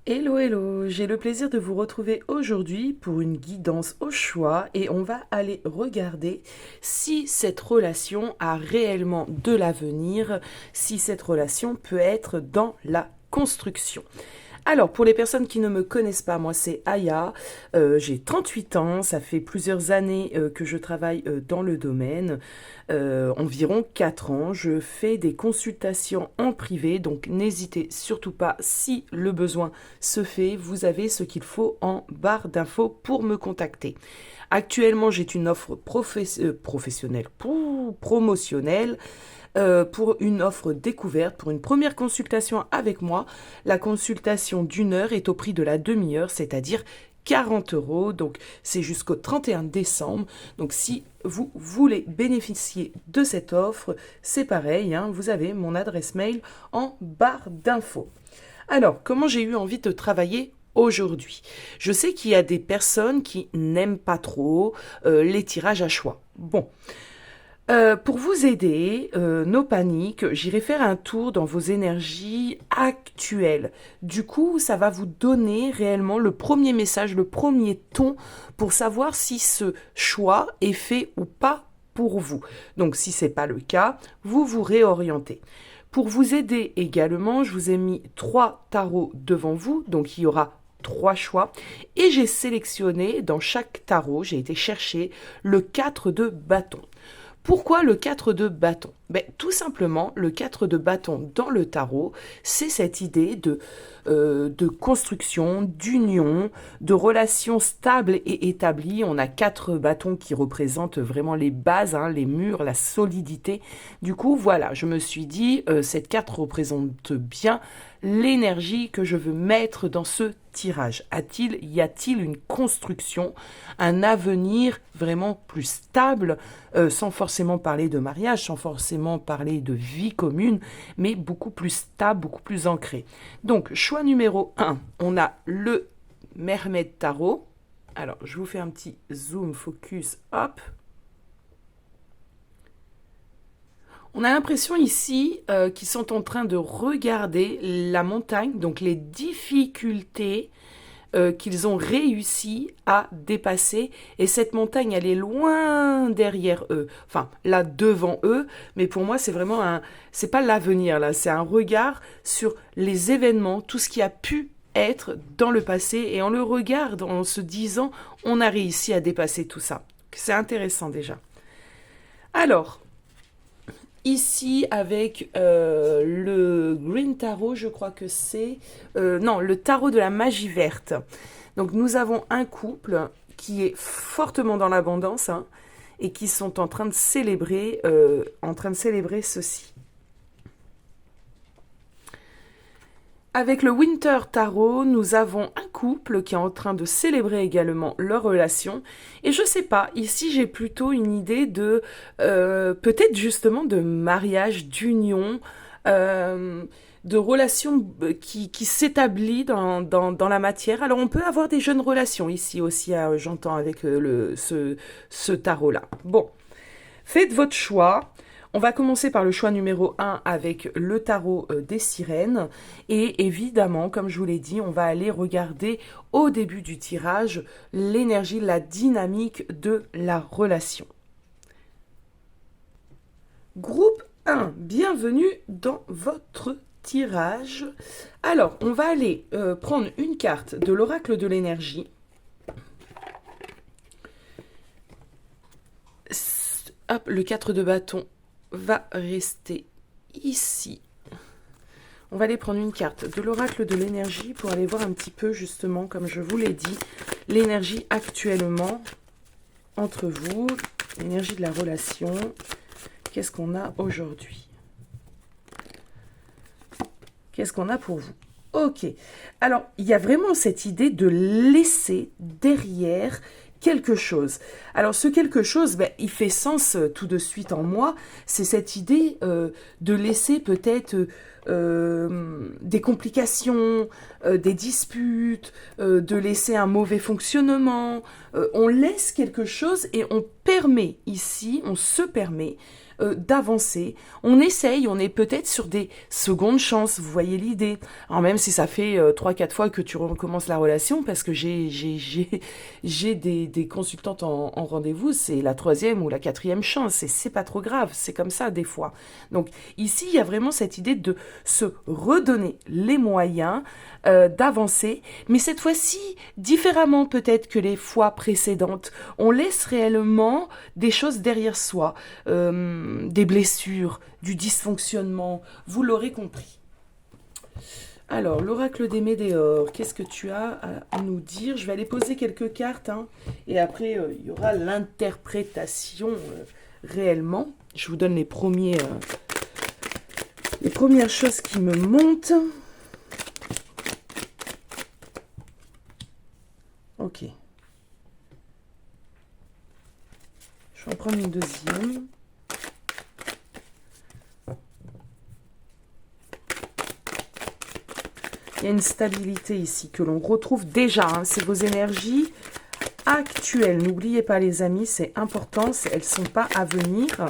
Hello, hello, j'ai le plaisir de vous retrouver aujourd'hui pour une guidance au choix et on va aller regarder si cette relation a réellement de l'avenir, si cette relation peut être dans la construction. Alors, pour les personnes qui ne me connaissent pas, moi c'est Aya, j'ai 38 ans, ça fait plusieurs années que je travaille dans le domaine, environ 4 ans. Je fais des consultations en privé, donc n'hésitez surtout pas, si le besoin se fait, vous avez ce qu'il faut en barre d'infos pour me contacter. Actuellement, j'ai une offre professionnelle, promotionnelle, pour une offre découverte, pour une première consultation avec moi. La consultation d'1 heure est au prix de la demi-heure, c'est-à-dire 40 €. Donc, c'est jusqu'au 31 décembre. Donc, si vous voulez bénéficier de cette offre, c'est pareil, hein, vous avez mon adresse mail en barre d'infos. Alors, comment j'ai eu envie de travailler aujourd'hui? Je sais qu'il y a des personnes qui n'aiment pas trop les tirages à choix. Bon, pour vous aider, nos paniques, j'irai faire un tour dans vos énergies actuelles. Du coup, ça va vous donner réellement le premier message, le premier ton pour savoir si ce choix est fait ou pas pour vous. Donc, si c'est pas le cas, vous vous réorientez. Pour vous aider également, je vous ai mis 3 tarots devant vous, donc il y aura 3 choix. Et j'ai sélectionné dans chaque tarot, j'ai été chercher le 4 de bâton. Pourquoi le 4 de bâton? Tout simplement, le 4 de bâton dans le tarot, c'est cette idée de construction, d'union, de relations stables et établies. On a 4 bâtons qui représentent vraiment les bases, hein, les murs, la solidité. Du coup, voilà, je me suis dit, cette carte représente bien l'énergie que je veux mettre dans ce tirage. Y a-t-il une construction, un avenir vraiment plus stable, sans forcément parler de mariage, sans forcément parler de vie commune, mais beaucoup plus stable, beaucoup plus ancré. Donc, choix numéro 1, on a le Mermaid Tarot. Alors, je vous fais un petit zoom, focus, hop. On a l'impression ici qu'ils sont en train de regarder la montagne, donc les difficultés qu'ils ont réussi à dépasser. Et cette montagne, elle est loin derrière eux. Enfin, là, devant eux. Mais pour moi, c'est vraiment c'est pas l'avenir, là. C'est un regard sur les événements, tout ce qui a pu être dans le passé. Et on le regarde en se disant, on a réussi à dépasser tout ça. C'est intéressant déjà. Alors, ici, avec le Green Tarot, je crois que c'est... non, le tarot de la magie verte. Donc, nous avons un couple qui est fortement dans l'abondance, hein, et qui sont en train de célébrer ceci. Avec le Winter Tarot, nous avons un couple qui est en train de célébrer également leur relation. Et je sais pas, ici j'ai plutôt une idée de peut-être justement de mariage, d'union, de relation qui s'établit dans la matière. Alors on peut avoir des jeunes relations ici aussi, j'entends avec ce tarot-là. Bon, faites votre choix. On va commencer par le choix numéro 1 avec le tarot des sirènes. Et évidemment, comme je vous l'ai dit, on va aller regarder au début du tirage l'énergie, la dynamique de la relation. Groupe 1, bienvenue dans votre tirage. Alors, on va aller prendre une carte de l'oracle de l'énergie. Hop, le 4 de bâton va rester ici. On va aller prendre une carte de l'oracle de l'énergie pour aller voir un petit peu justement, comme je vous l'ai dit, l'énergie actuellement entre vous, l'énergie de la relation. Qu'est-ce qu'on a aujourd'hui? Qu'est-ce qu'on a pour vous? Ok. Alors, il y a vraiment cette idée de laisser derrière quelque chose. Alors ce quelque chose, il fait sens tout de suite en moi, c'est cette idée de laisser peut-être des complications, des disputes, de laisser un mauvais fonctionnement. On laisse quelque chose et on permet ici, on se permet d'avancer, on essaye, on est peut-être sur des secondes chances, vous voyez l'idée. Alors même si ça fait 3-4 fois que tu recommences la relation, parce que j'ai des consultantes en rendez-vous, c'est la 3e ou la 4e chance, et c'est pas trop grave, c'est comme ça des fois. Donc ici, il y a vraiment cette idée de se redonner les moyens d'avancer, mais cette fois-ci, différemment peut-être que les fois précédentes, on laisse réellement des choses derrière soi, des blessures, du dysfonctionnement, vous l'aurez compris. Alors, l'oracle des Médéors, qu'est-ce que tu as à nous dire? Je vais aller poser quelques cartes, hein, et après, il y aura l'interprétation réellement. Je vous donne les premières choses qui me montent. Ok. Je vais en prendre une deuxième. Il y a une stabilité ici que l'on retrouve déjà. Hein, c'est vos énergies actuelles. N'oubliez pas les amis, c'est important. Elles ne sont pas à venir.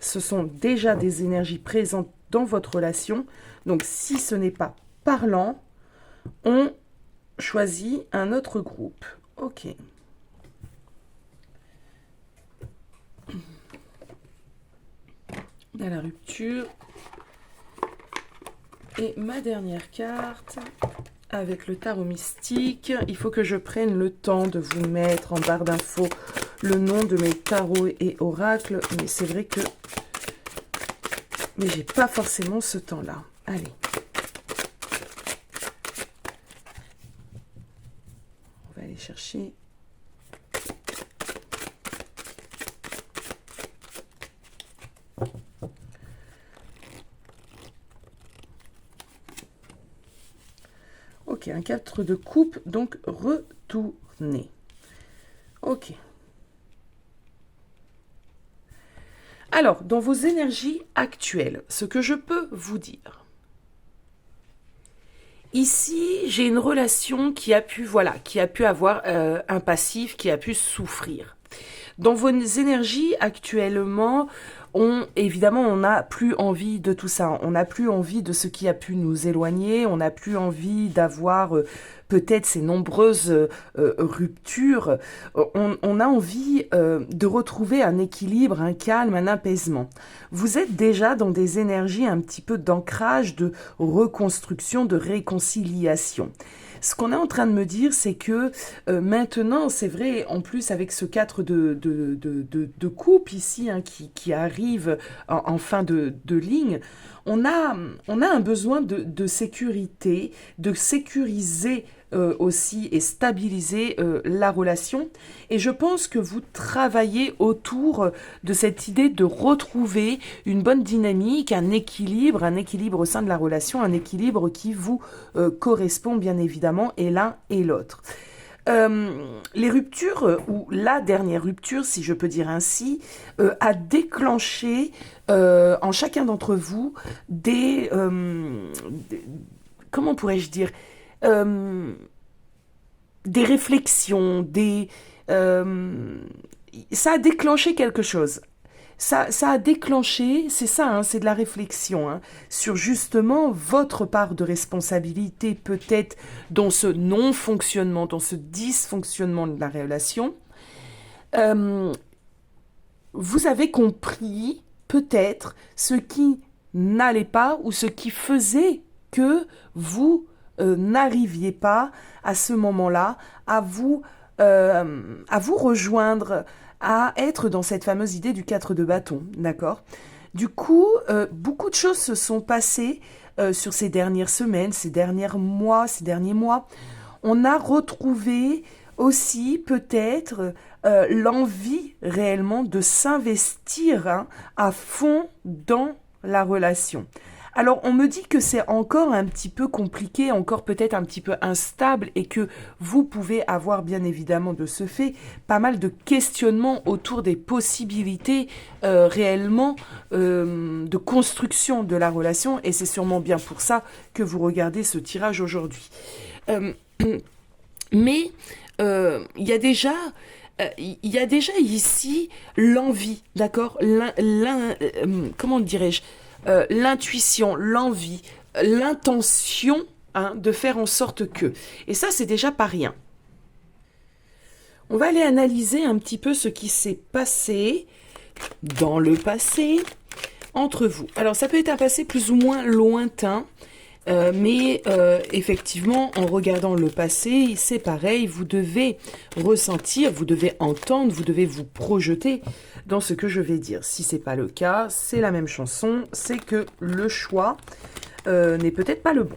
Ce sont déjà des énergies présentes dans votre relation. Donc si ce n'est pas parlant, on choisit un autre groupe. Ok. On a la rupture. Et ma dernière carte, avec le tarot mystique, il faut que je prenne le temps de vous mettre en barre d'infos le nom de mes tarots et oracles, mais c'est vrai que... Mais j'ai pas forcément ce temps-là. Allez. On va aller chercher... Ok, un 4 de coupe, donc retourner. Ok. Alors, dans vos énergies actuelles, ce que je peux vous dire. Ici, j'ai une relation qui a pu avoir un passif, qui a pu souffrir. Dans vos énergies actuellement, évidemment, on n'a plus envie de tout ça. On n'a plus envie de ce qui a pu nous éloigner. On n'a plus envie d'avoir peut-être ces nombreuses ruptures. On a envie de retrouver un équilibre, un calme, un apaisement. Vous êtes déjà dans des énergies un petit peu d'ancrage, de reconstruction, de réconciliation. Ce qu'on est en train de me dire, c'est que maintenant, c'est vrai, en plus avec ce 4 de coupe ici, hein, qui arrive en fin de ligne, on a un besoin de sécurité, de sécuriser aussi et stabiliser la relation. Et je pense que vous travaillez autour de cette idée de retrouver une bonne dynamique, un équilibre au sein de la relation, un équilibre qui vous correspond bien évidemment, et l'un et l'autre. Les ruptures, ou la dernière rupture, si je peux dire ainsi, a déclenché en chacun d'entre vous comment pourrais-je dire, des réflexions, ça a déclenché quelque chose. Ça a déclenché, c'est ça, hein, c'est de la réflexion, hein, sur justement votre part de responsabilité peut-être dans ce non-fonctionnement, dans ce dysfonctionnement de la relation. Vous avez compris peut-être ce qui n'allait pas ou ce qui faisait que vous n'arriviez pas à ce moment-là à vous rejoindre, à être dans cette fameuse idée du 4 de bâton, d'accord? Du coup, beaucoup de choses se sont passées sur ces dernières semaines, ces derniers mois. On a retrouvé aussi peut-être l'envie réellement de s'investir, hein, à fond dans la relation. Alors, on me dit que c'est encore un petit peu compliqué, encore peut-être un petit peu instable, et que vous pouvez avoir bien évidemment de ce fait pas mal de questionnements autour des possibilités réellement de construction de la relation, et c'est sûrement bien pour ça que vous regardez ce tirage aujourd'hui. Mais il y a déjà il y a déjà ici l'envie, d'accord? Comment dirais-je? L'intuition, l'envie, l'intention, hein, de faire en sorte que. Et ça, c'est déjà pas rien. On va aller analyser un petit peu ce qui s'est passé dans le passé entre vous. Alors, ça peut être un passé plus ou moins lointain, mais effectivement, en regardant le passé, c'est pareil, vous devez ressentir, vous devez entendre, vous devez vous projeter dans ce que je vais dire. Si c'est pas le cas, c'est la même chanson, c'est que le choix n'est peut-être pas le bon.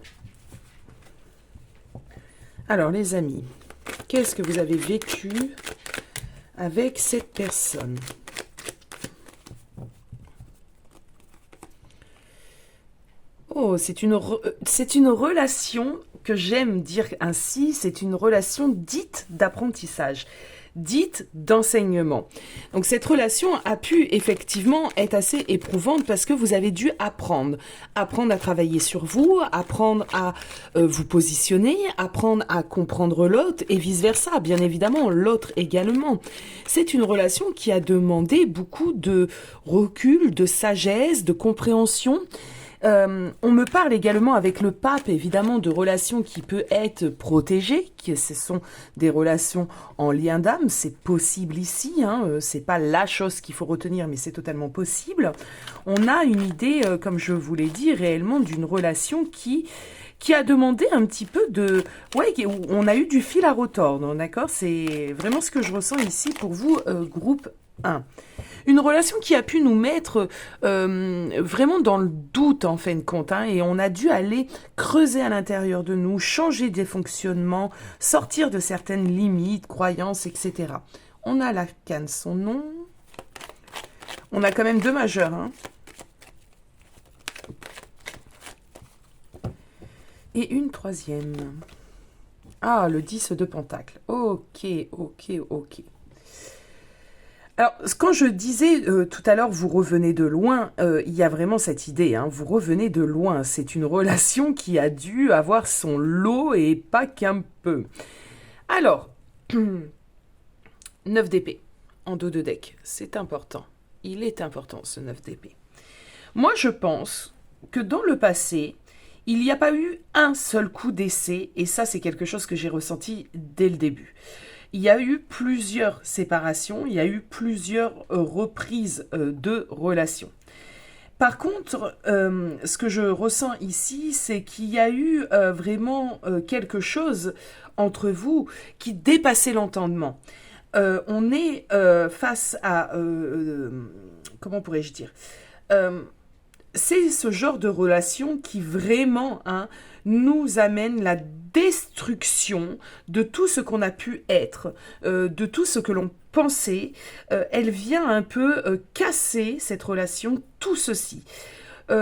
Alors les amis, qu'est-ce que vous avez vécu avec cette personne ? Oh, c'est une relation que j'aime dire ainsi, c'est une relation dite d'apprentissage, dite d'enseignement. Donc cette relation a pu effectivement être assez éprouvante parce que vous avez dû apprendre à travailler sur vous, apprendre à vous positionner, apprendre à comprendre l'autre et vice-versa, bien évidemment, l'autre également. C'est une relation qui a demandé beaucoup de recul, de sagesse, de compréhension. On me parle également avec le pape, évidemment, de relations qui peuvent être protégées, que ce sont des relations en lien d'âme, c'est possible ici, hein, c'est pas la chose qu'il faut retenir, mais c'est totalement possible. On a une idée, comme je vous l'ai dit, réellement d'une relation qui a demandé un petit peu de... Ouais, où on a eu du fil à retordre, d'accord? C'est vraiment ce que je ressens ici pour vous, groupe 1. Une relation qui a pu nous mettre vraiment dans le doute en fin de compte, hein, et on a dû aller creuser à l'intérieur de nous, changer des fonctionnements, sortir de certaines limites, croyances, etc. On a l'arcane, son nom. On a quand même 2 majeurs. Hein. Et une 3e. Ah, le 10 de Pentacle. Ok. Alors, quand je disais tout à l'heure, vous revenez de loin, il y a vraiment cette idée, hein, vous revenez de loin. C'est une relation qui a dû avoir son lot et pas qu'un peu. Alors, 9 d'épée en dos de deck, c'est important. Il est important, ce 9 d'épée. Moi, je pense que dans le passé, il n'y a pas eu un seul coup d'essai, et ça, c'est quelque chose que j'ai ressenti dès le début. Il y a eu plusieurs séparations, il y a eu plusieurs reprises de relations. Par contre, ce que je ressens ici, c'est qu'il y a eu vraiment quelque chose entre vous qui dépassait l'entendement. On est face à... comment pourrais-je dire c'est ce genre de relation qui vraiment nous amène la destruction de tout ce qu'on a pu être, de tout ce que l'on pensait. Elle vient un peu casser cette relation, tout ceci. Vous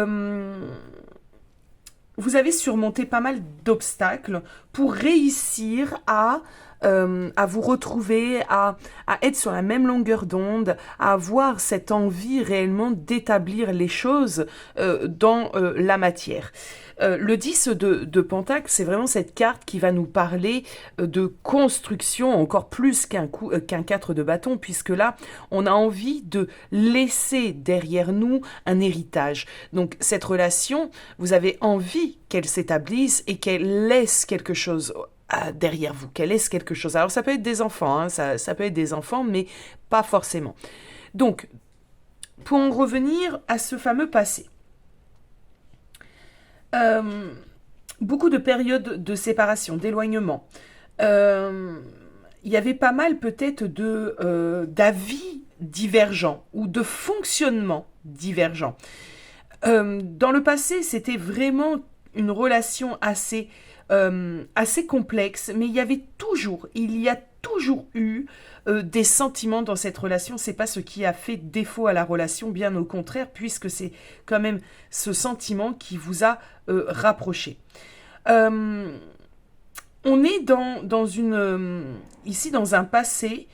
avez surmonté pas mal d'obstacles pour réussir à vous retrouver, à être sur la même longueur d'onde, à avoir cette envie réellement d'établir les choses dans la matière. Le 10 de Pentacle, c'est vraiment cette carte qui va nous parler de construction, encore plus qu'un 4 de bâton, puisque là, on a envie de laisser derrière nous un héritage. Donc, cette relation, vous avez envie qu'elle s'établisse et qu'elle laisse quelque chose derrière vous, qu'elle laisse quelque chose. Alors, ça peut être des enfants, hein, ça peut être des enfants, mais pas forcément. Donc, pour en revenir à ce fameux passé, beaucoup de périodes de d'éloignement. Il y avait pas mal peut-être d'avis divergents ou de fonctionnements divergents. Dans le passé, c'était vraiment une relation assez complexe, mais il y a toujours eu des sentiments dans cette relation. C'est pas ce qui a fait défaut à la relation, bien au contraire, puisque c'est quand même ce sentiment qui vous a rapproché. On est ici dans un passé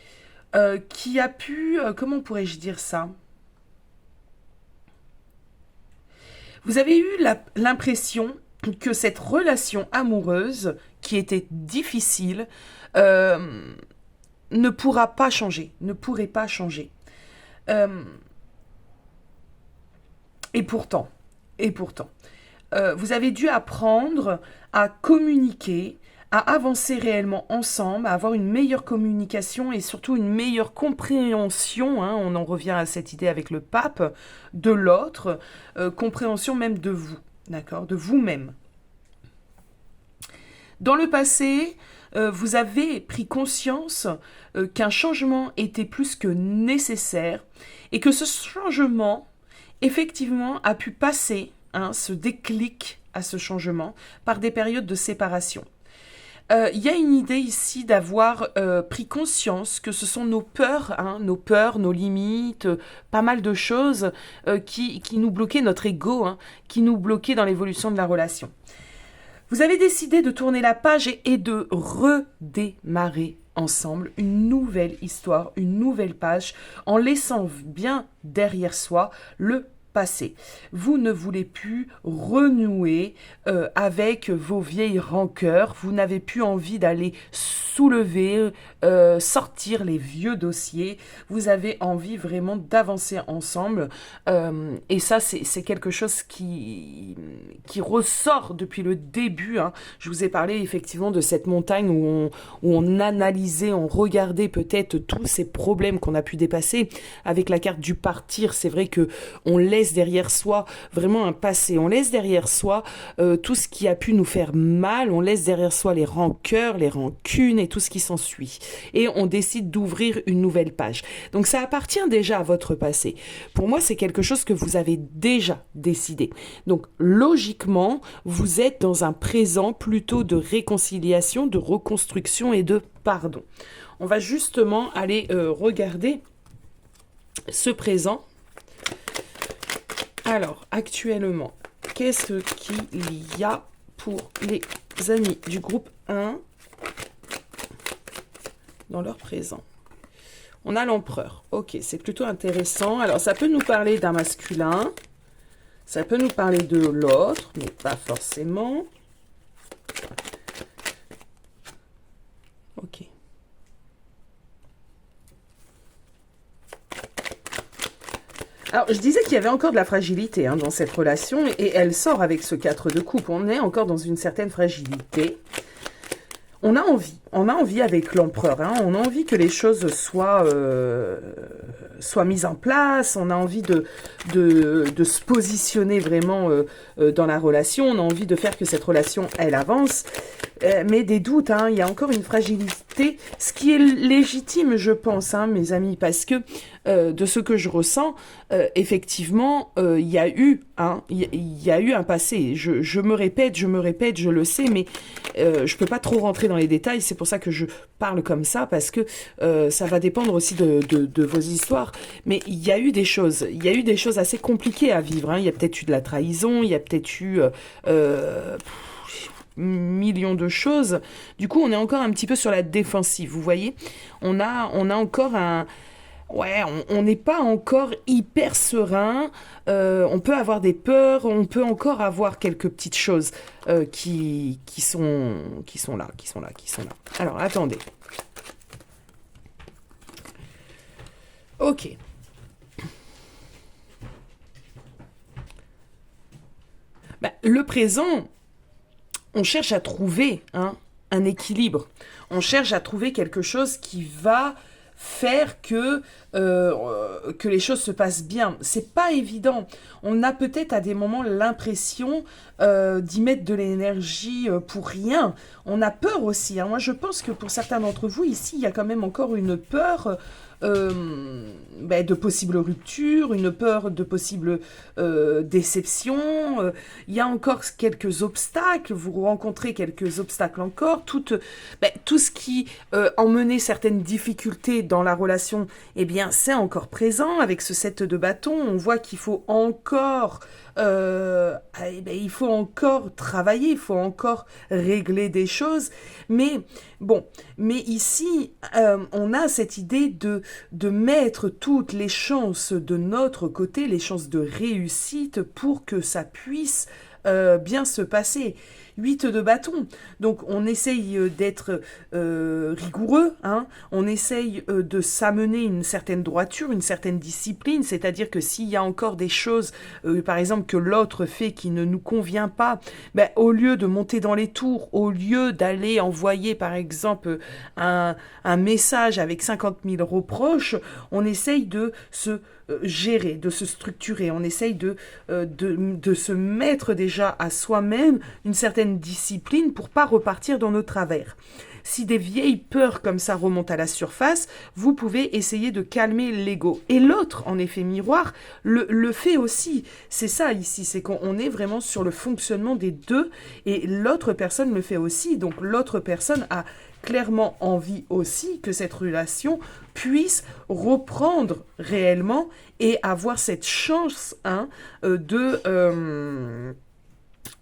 qui a pu, comment pourrais-je dire ça ? Vous avez eu l'impression que cette relation amoureuse, qui était difficile, ne pourra pas changer, ne pourrait pas changer. Et pourtant, vous avez dû apprendre à communiquer, à avancer réellement ensemble, à avoir une meilleure communication et surtout une meilleure compréhension, hein, on en revient à cette idée avec le pape, de l'autre, compréhension même de vous, d'accord, de vous-même. Dans le passé, vous avez pris conscience qu'un changement était plus que nécessaire et que ce changement, effectivement, a pu passer, hein, ce déclic à ce changement, par des périodes de séparation. Il y a une idée ici d'avoir pris conscience que ce sont nos peurs, hein, nos limites, pas mal de choses qui nous bloquaient, notre ego, hein, qui nous bloquaient dans l'évolution de la relation. Vous avez décidé de tourner la page et de redémarrer ensemble une nouvelle histoire, une nouvelle page, en laissant bien derrière soi le passé. Vous ne voulez plus renouer avec vos vieilles rancœurs, vous n'avez plus envie d'aller soulever, sortir les vieux dossiers, vous avez envie vraiment d'avancer ensemble et ça c'est quelque chose qui ressort depuis le début, hein. Je vous ai parlé effectivement de cette montagne où on analysait, on regardait peut-être tous ces problèmes qu'on a pu dépasser avec la carte du partir. C'est vrai que on laisse derrière soi vraiment un passé, on laisse derrière soi tout ce qui a pu nous faire mal, on laisse derrière soi les rancœurs, les rancunes et tout ce qui s'ensuit. Et on décide d'ouvrir une nouvelle page. Donc ça appartient déjà à votre passé. Pour moi, c'est quelque chose que vous avez déjà décidé. Donc logiquement, vous êtes dans un présent plutôt de réconciliation, de reconstruction et de pardon. On va justement aller regarder ce présent. Alors, actuellement, qu'est-ce qu'il y a pour les amis du groupe 1 dans leur présent? On a l'empereur. Ok, c'est plutôt intéressant. Alors, ça peut nous parler d'un masculin. Ça peut nous parler de l'autre, mais pas forcément. Ok. Alors, je disais qu'il y avait encore de la fragilité, hein, dans cette relation, et elle sort avec ce 4 de coupe. On est encore dans une certaine fragilité. On a envie avec l'empereur, hein, on a envie que les choses soient mises en place, on a envie de se positionner vraiment dans la relation, on a envie de faire que cette relation, elle avance. Mais des doutes, hein, il y a encore une fragilité, ce qui est légitime, je pense, hein, mes amis, parce que de ce que je ressens, effectivement, il y a eu un passé. Je me répète, je le sais, mais je peux pas trop rentrer dans les détails. C'est pour ça que je parle comme ça, parce que ça va dépendre aussi de vos histoires. Mais il y a eu des choses assez compliquées à vivre, hein. Il y a peut-être eu de la trahison, il y a peut-être eu millions de choses. Du coup, on est encore un petit peu sur la défensive, vous voyez. On a encore un... Ouais, on n'est pas encore hyper serein, on peut avoir des peurs, on peut encore avoir quelques petites choses qui sont là. Alors, attendez. Ok. Le présent, on cherche à trouver un équilibre. On cherche à trouver quelque chose qui va faire que les choses se passent bien. C'est pas évident. On a peut-être à des moments l'impression d'y mettre de l'énergie pour rien. On a peur aussi, hein. Moi, je pense que pour certains d'entre vous, ici, il y a quand même encore une peur de possibles ruptures, une peur de possibles déceptions. Il y a encore quelques obstacles, vous rencontrez quelques obstacles encore. Tout ce qui emmenait certaines difficultés dans la relation, eh bien, c'est encore présent. Avec ce 7 de bâton, on voit qu'il faut encore... il faut encore travailler, il faut encore régler des choses, mais ici on a cette idée de mettre toutes les chances de notre côté, les chances de réussite pour que ça puisse bien se passer. 8 de bâton. Donc on essaye d'être rigoureux, hein, on essaye de s'amener une certaine droiture, une certaine discipline, c'est-à-dire que s'il y a encore des choses, par exemple, que l'autre fait qui ne nous convient pas, ben, au lieu de monter dans les tours, au lieu d'aller envoyer, par exemple, un message avec 50 000 reproches, on essaye de se gérer, de se structurer, on essaye de se mettre déjà à soi-même une certaine discipline pour pas repartir dans nos travers. Si des vieilles peurs comme ça remontent à la surface, vous pouvez essayer de calmer l'ego. Et l'autre, en effet miroir, le fait aussi. C'est ça ici, c'est qu'on est vraiment sur le fonctionnement des deux et l'autre personne le fait aussi. Donc l'autre personne a clairement envie aussi que cette relation puisse reprendre réellement et avoir cette chance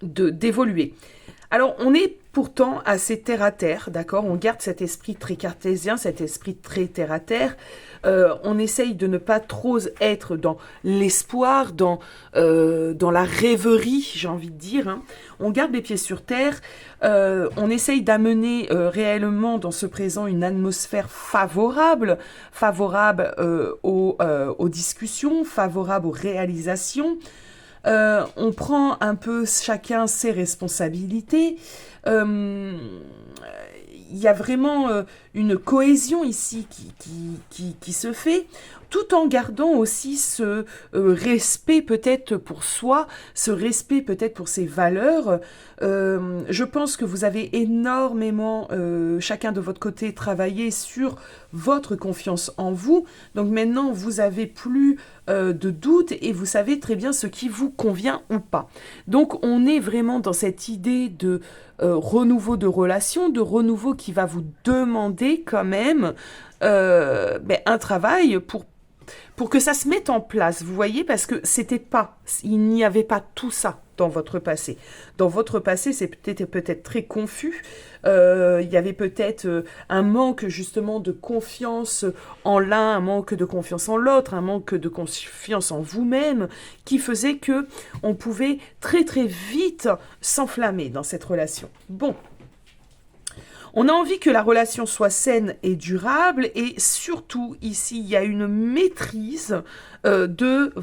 d'évoluer. Alors, on est pourtant assez terre à terre, d'accord? On garde cet esprit très cartésien, cet esprit très terre à terre. On essaye de ne pas trop être dans l'espoir, dans la rêverie, j'ai envie de dire, hein. On garde les pieds sur terre. On essaye d'amener réellement dans ce présent une atmosphère favorable aux discussions, favorable aux réalisations. On prend un peu chacun ses responsabilités. Il y a vraiment une cohésion ici qui se fait, tout en gardant aussi ce respect peut-être pour soi, ce respect peut-être pour ses valeurs. Je pense que vous avez énormément, chacun de votre côté, travaillé sur votre confiance en vous. Donc maintenant, vous avez plus de doute et vous savez très bien ce qui vous convient ou pas. Donc on est vraiment dans cette idée de renouveau de relation, de renouveau qui va vous demander quand même un travail pour que ça se mette en place, vous voyez, parce que il n'y avait pas tout ça dans votre passé. Dans votre passé, c'est peut-être très confus. Il y avait peut-être un manque justement de confiance en l'un, un manque de confiance en l'autre, un manque de confiance en vous-même, qui faisait que on pouvait très très vite s'enflammer dans cette relation. Bon. On a envie que la relation soit saine et durable et surtout ici il y a une maîtrise de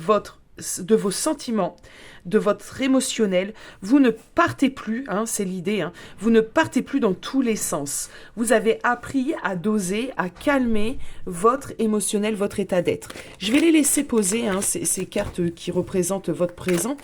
vos sentiments, de votre émotionnel. Vous ne partez plus, hein, c'est l'idée, hein, vous ne partez plus dans tous les sens. Vous avez appris à doser, à calmer votre émotionnel, votre état d'être. Je vais les laisser poser, hein, ces cartes qui représentent votre présent.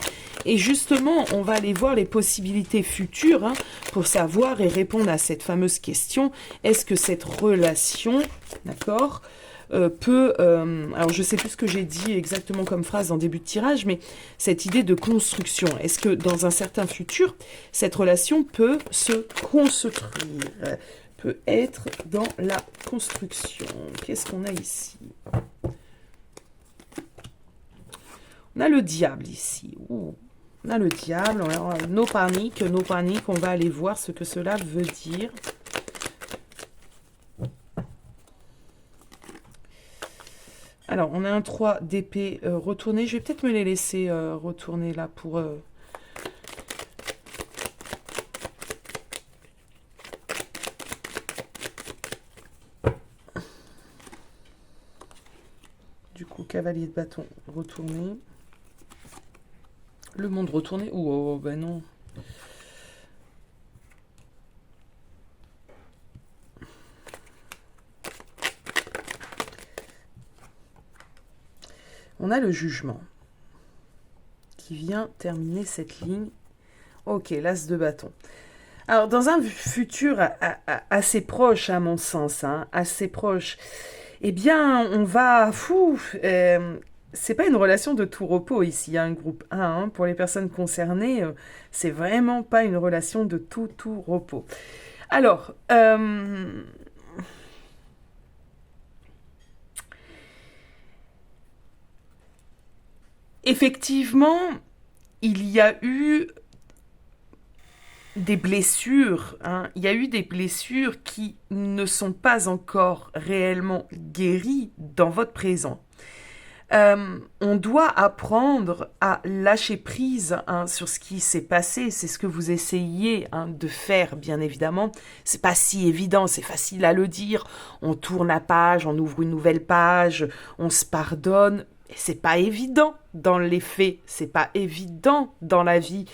Et justement, on va aller voir les possibilités futures, hein, pour savoir et répondre à cette fameuse question. Est-ce que cette relation, d'accord, alors je sais plus ce que j'ai dit exactement comme phrase en début de tirage, mais cette idée de construction, est-ce que dans un certain futur, cette relation peut se construire, peut être dans la construction? Qu'est-ce qu'on a ici? On a le diable ici. Ouh. On a le diable, alors, no panique, on va aller voir ce que cela veut dire. Alors, on a un 3 d'épée retourné. Je vais peut-être me les laisser retourner là pour... Du coup, cavalier de bâton retourné. Le monde retourné. Oh, ben non. On a le jugement qui vient terminer cette ligne. Ok, l'as de bâton. Alors, dans un futur assez proche, à mon sens, hein, assez proche, eh bien, on va... c'est pas une relation de tout repos ici, il y a un groupe 1, hein, pour les personnes concernées, c'est vraiment pas une relation de tout repos. Alors, effectivement, il y a eu des blessures, hein. Il y a eu des blessures qui ne sont pas encore réellement guéries dans votre présent. On doit apprendre à lâcher prise sur ce qui s'est passé. C'est ce que vous essayez de faire, bien évidemment. C'est pas si évident, c'est facile à le dire. On tourne la page, on ouvre une nouvelle page, on se pardonne. Et c'est pas évident dans les faits, c'est pas évident dans la vie.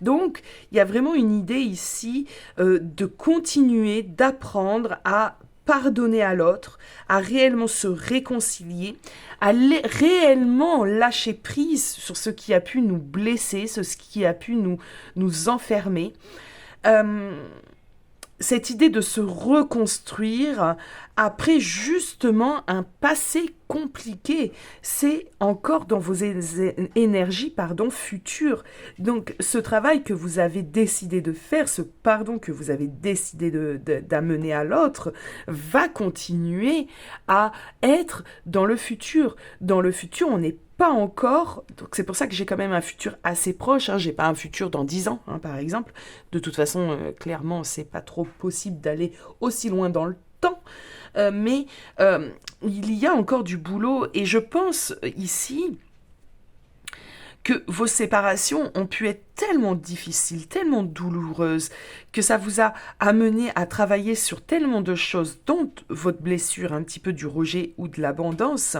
Donc, il y a vraiment une idée ici de continuer, d'apprendre à pardonner à l'autre, à réellement se réconcilier, à réellement lâcher prise sur ce qui a pu nous blesser, sur ce qui a pu nous enfermer. Cette idée de se reconstruire après justement un passé compliqué, c'est encore dans vos énergies futures. Donc ce travail que vous avez décidé de faire, ce pardon que vous avez décidé d'amener à l'autre, va continuer à être dans le futur. Dans le futur, on n'est pas encore, donc c'est pour ça que j'ai quand même un futur assez proche, j'ai pas un futur dans 10 ans, par exemple. De toute façon, clairement, c'est pas trop possible d'aller aussi loin dans le temps, mais il y a encore du boulot, et je pense ici que vos séparations ont pu être tellement difficiles, tellement douloureuses, que ça vous a amené à travailler sur tellement de choses, dont votre blessure, un petit peu du rejet ou de l'abondance,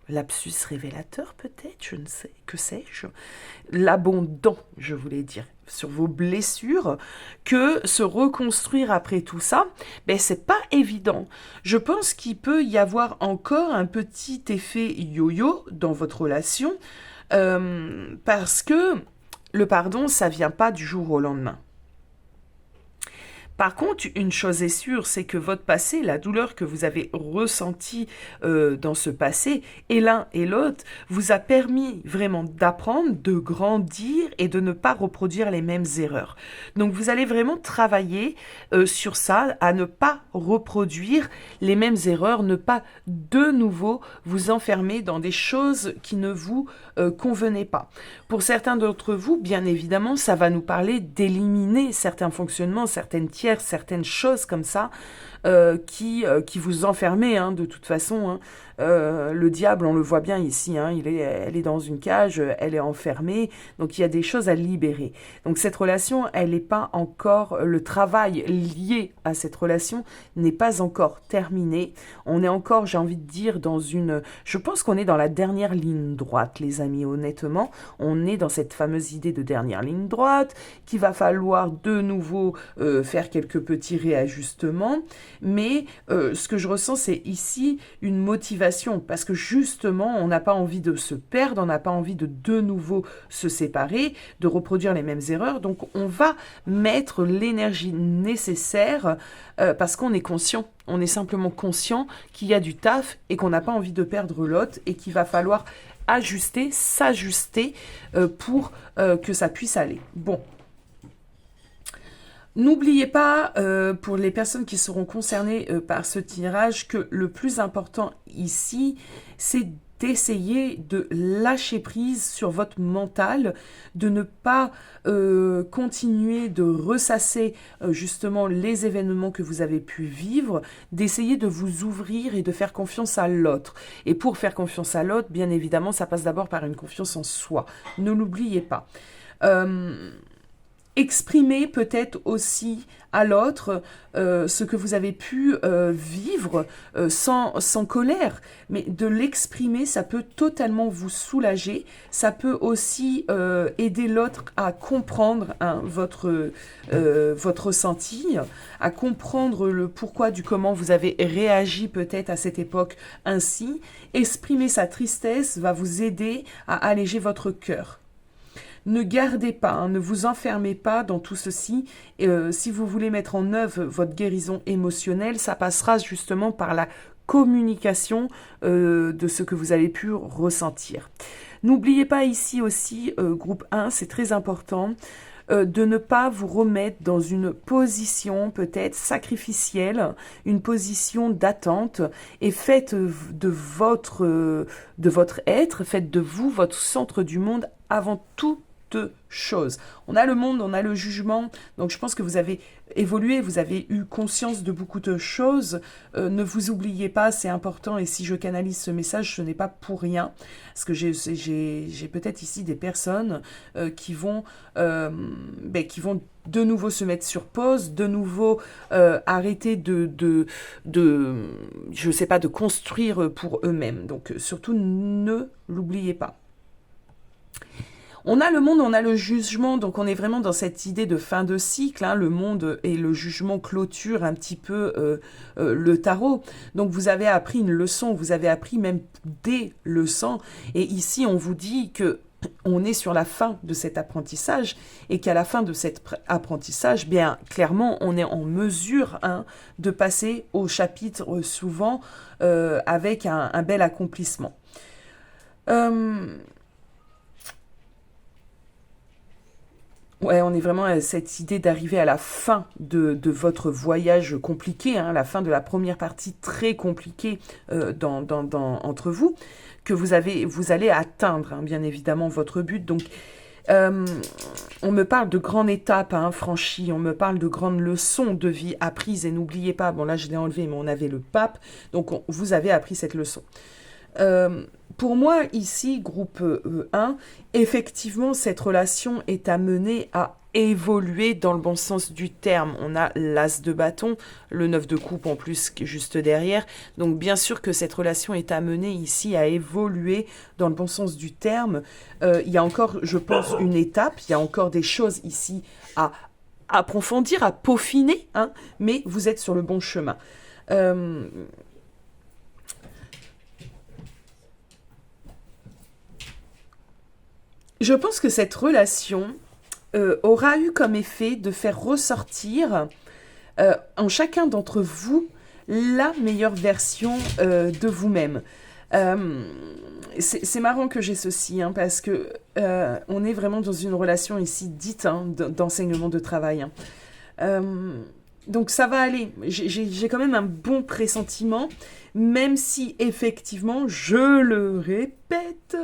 lapsus révélateur peut-être, je ne sais, que sais-je, l'abondant, je voulais dire, sur vos blessures, que se reconstruire après tout ça, c'est pas évident. Je pense qu'il peut y avoir encore un petit effet yo-yo dans votre relation, parce que le pardon, ça vient pas du jour au lendemain. Par contre, une chose est sûre, c'est que votre passé, la douleur que vous avez ressentie dans ce passé, et l'un et l'autre, vous a permis vraiment d'apprendre, de grandir et de ne pas reproduire les mêmes erreurs. Donc vous allez vraiment travailler sur ça, à ne pas reproduire les mêmes erreurs, ne pas de nouveau vous enfermer dans des choses qui ne vous convenaient pas. Pour certains d'entre vous, bien évidemment, ça va nous parler d'éliminer certains fonctionnements, certaines choses comme ça qui vous enfermaient de toute façon. Le diable, on le voit bien ici, elle est dans une cage, elle est enfermée, donc il y a des choses à libérer. Donc cette relation, elle n'est pas encore, le travail lié à cette relation n'est pas encore terminé. On est encore, j'ai envie de dire, je pense qu'on est dans la dernière ligne droite, les amis, honnêtement. On est dans cette fameuse idée de dernière ligne droite, qu'il va falloir de nouveau faire quelques petits réajustements, mais ce que je ressens, c'est ici une motivation, parce que justement, on n'a pas envie de se perdre, on n'a pas envie de nouveau se séparer, de reproduire les mêmes erreurs, donc on va mettre l'énergie nécessaire parce qu'on est conscient, on est simplement conscient qu'il y a du taf et qu'on n'a pas envie de perdre l'autre et qu'il va falloir ajuster, s'ajuster pour que ça puisse aller. Bon. N'oubliez pas, pour les personnes qui seront concernées par ce tirage, que le plus important ici, c'est d'essayer de lâcher prise sur votre mental, de ne pas continuer de ressasser justement les événements que vous avez pu vivre, d'essayer de vous ouvrir et de faire confiance à l'autre. Et pour faire confiance à l'autre, bien évidemment, ça passe d'abord par une confiance en soi. Ne l'oubliez pas. Exprimer peut-être aussi à l'autre ce que vous avez pu vivre sans colère, mais de l'exprimer, ça peut totalement vous soulager, ça peut aussi aider l'autre à comprendre votre ressenti, à comprendre le pourquoi du comment vous avez réagi peut-être à cette époque ainsi. Exprimer sa tristesse va vous aider à alléger votre cœur. Ne gardez pas, ne vous enfermez pas dans tout ceci. Si vous voulez mettre en œuvre votre guérison émotionnelle, ça passera justement par la communication de ce que vous avez pu ressentir. N'oubliez pas ici aussi, groupe 1, c'est très important, de ne pas vous remettre dans une position peut-être sacrificielle, une position d'attente, et faites de votre être, faites de vous votre centre du monde avant toute de choses. On a le monde, on a le jugement, donc je pense que vous avez évolué, vous avez eu conscience de beaucoup de choses. Ne vous oubliez pas, c'est important, et si je canalise ce message, ce n'est pas pour rien, parce que j'ai peut-être ici des personnes qui vont de nouveau se mettre sur pause, de nouveau arrêter je sais pas, de construire pour eux-mêmes. Donc surtout, ne l'oubliez pas. On a le monde, on a le jugement, donc on est vraiment dans cette idée de fin de cycle, hein. Le monde et le jugement clôturent un petit peu le tarot. Donc vous avez appris une leçon, vous avez appris même des leçons, et ici on vous dit que on est sur la fin de cet apprentissage, et qu'à la fin de cet apprentissage, bien clairement, on est en mesure de passer au chapitre suivant avec un bel accomplissement. Ouais, on est vraiment à cette idée d'arriver à la fin de votre voyage compliqué, hein, la fin de la première partie très compliquée entre vous, que vous allez atteindre, hein, bien évidemment, votre but. Donc, on me parle de grandes étapes franchies, on me parle de grandes leçons de vie apprises, et n'oubliez pas, bon là je l'ai enlevé, mais on avait le pape, donc vous avez appris cette leçon. Pour moi, ici, groupe 1, effectivement, cette relation est amenée à évoluer dans le bon sens du terme. On a l'as de bâton, le 9 de coupe en plus juste derrière. Donc bien sûr que cette relation est amenée ici à évoluer dans le bon sens du terme. Il y a encore, je pense, une étape, il y a encore des choses ici à approfondir, à peaufiner, hein, mais vous êtes sur le bon chemin. Je pense que cette relation aura eu comme effet de faire ressortir en chacun d'entre vous la meilleure version de vous-même. C'est marrant que j'ai ceci, hein, parce que on est vraiment dans une relation ici dite d'enseignement de travail. Donc ça va aller, j'ai quand même un bon pressentiment, même si effectivement, je le répète,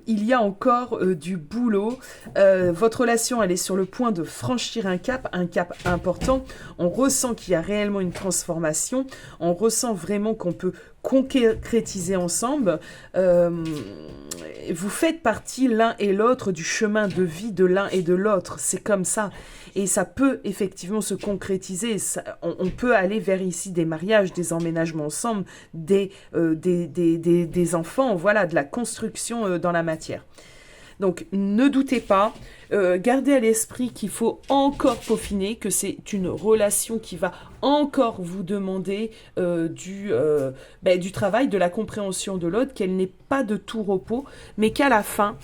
il y a encore du boulot. Votre relation, elle est sur le point de franchir un cap important. On ressent qu'il y a réellement une transformation, on ressent vraiment qu'on peut concrétiser ensemble. Vous faites partie l'un et l'autre du chemin de vie de l'un et de l'autre, c'est comme ça. Et ça peut effectivement se concrétiser, on peut aller vers ici des mariages, des emménagements ensemble, des enfants, voilà, de la construction dans la matière. Donc ne doutez pas, gardez à l'esprit qu'il faut encore peaufiner, que c'est une relation qui va encore vous demander du travail, de la compréhension de l'autre, qu'elle n'est pas de tout repos, mais qu'à la fin,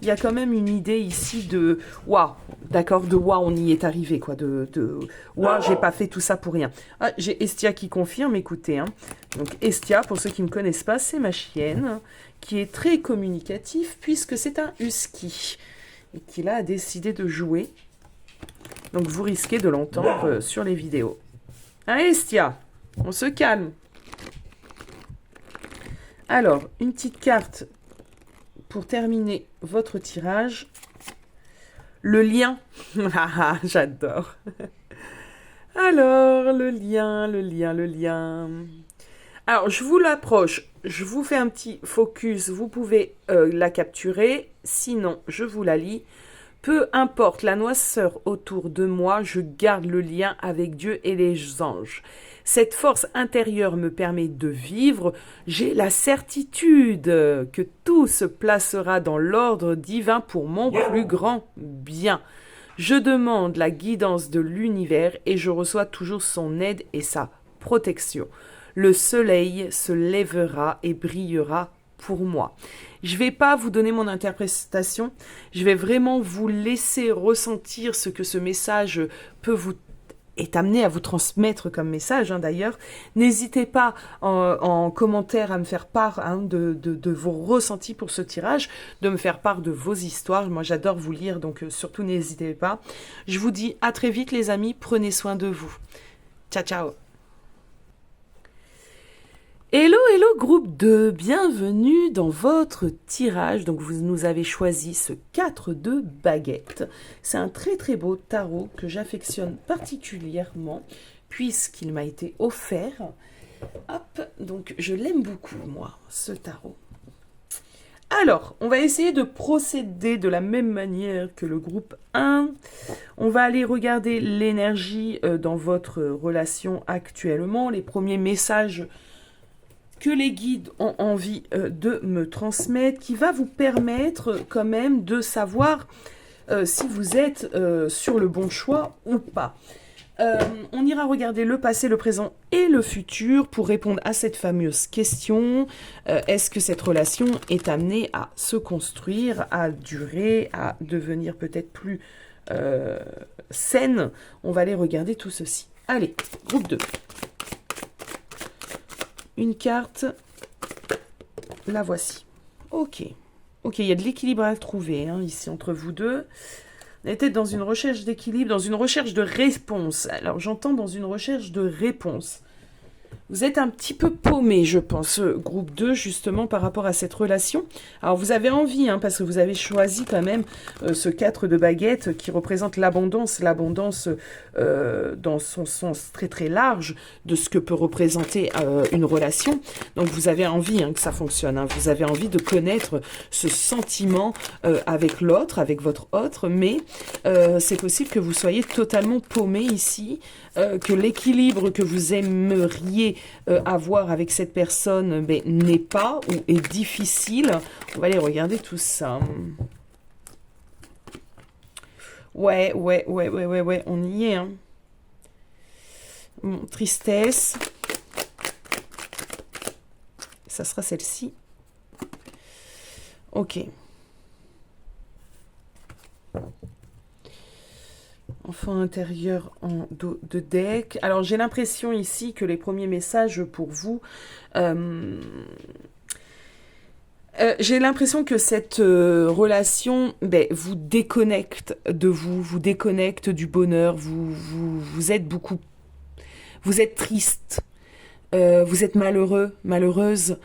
il y a quand même une idée ici de waouh, d'accord, de waouh, on y est arrivé, quoi, de waouh, j'ai pas fait tout ça pour rien. Ah, j'ai Estia qui confirme, écoutez, hein. Donc Estia, pour ceux qui ne connaissent pas, c'est ma chienne, qui est très communicatif, puisque c'est un husky, et qui là a décidé de jouer. Donc vous risquez de l'entendre sur les vidéos. Hein, Estia, on se calme. Alors, une petite carte pour terminer votre tirage. Le lien. J'adore. Alors, le lien. Alors, je vous l'approche, je vous fais un petit focus, vous pouvez la capturer, sinon je vous la lis. Peu importe la noirceur autour de moi, je garde le lien avec Dieu et les anges. Cette force intérieure me permet de vivre, j'ai la certitude que tout se placera dans l'ordre divin pour mon plus grand bien. Je demande la guidance de l'univers et je reçois toujours son aide et sa protection. Le soleil se lèvera et brillera pour moi. Je ne vais pas vous donner mon interprétation, je vais vraiment vous laisser ressentir ce que ce message est amené à vous transmettre comme message, d'ailleurs. N'hésitez pas en commentaire à me faire part de vos ressentis pour ce tirage, de me faire part de vos histoires. Moi, j'adore vous lire, donc surtout n'hésitez pas. Je vous dis à très vite, les amis. Prenez soin de vous. Ciao, ciao. Hello, hello groupe 2, bienvenue dans votre tirage. Donc vous nous avez choisi ce 4 de baguette. C'est un très très beau tarot que j'affectionne particulièrement puisqu'il m'a été offert. Hop, donc je l'aime beaucoup moi, ce tarot. Alors, on va essayer de procéder de la même manière que le groupe 1. On va aller regarder l'énergie dans votre relation actuellement, les premiers messages que les guides ont envie de me transmettre, qui va vous permettre quand même de savoir si vous êtes sur le bon choix ou pas. On ira regarder le passé, le présent et le futur pour répondre à cette fameuse question. Est-ce que cette relation est amenée à se construire, à durer, à devenir peut-être plus saine? On va aller regarder tout ceci. Allez, groupe 2. Une carte, la voici. Ok, il y a de l'équilibre à trouver ici entre vous deux. On était dans une recherche d'équilibre, dans une recherche de réponse. Alors j'entends dans une recherche de réponse. Vous êtes un petit peu paumé, je pense, groupe 2, justement, par rapport à cette relation. Alors, vous avez envie, parce que vous avez choisi quand même ce 4 de baguette qui représente l'abondance dans son sens très très large de ce que peut représenter une relation. Donc, vous avez envie que ça fonctionne. Vous avez envie de connaître ce sentiment avec l'autre, avec votre autre, mais c'est possible que vous soyez totalement paumé ici, que l'équilibre que vous aimeriez avoir avec cette personne n'est pas ou est difficile. On va aller regarder tout ça. Ouais, on y est. Bon, tristesse. Ça sera celle-ci. Ok. Enfant intérieur en dos de deck. Alors, j'ai l'impression ici que les premiers messages pour vous... j'ai l'impression que cette relation vous déconnecte de vous, vous déconnecte du bonheur. Vous êtes beaucoup... Vous êtes triste. Vous êtes malheureux, malheureuse.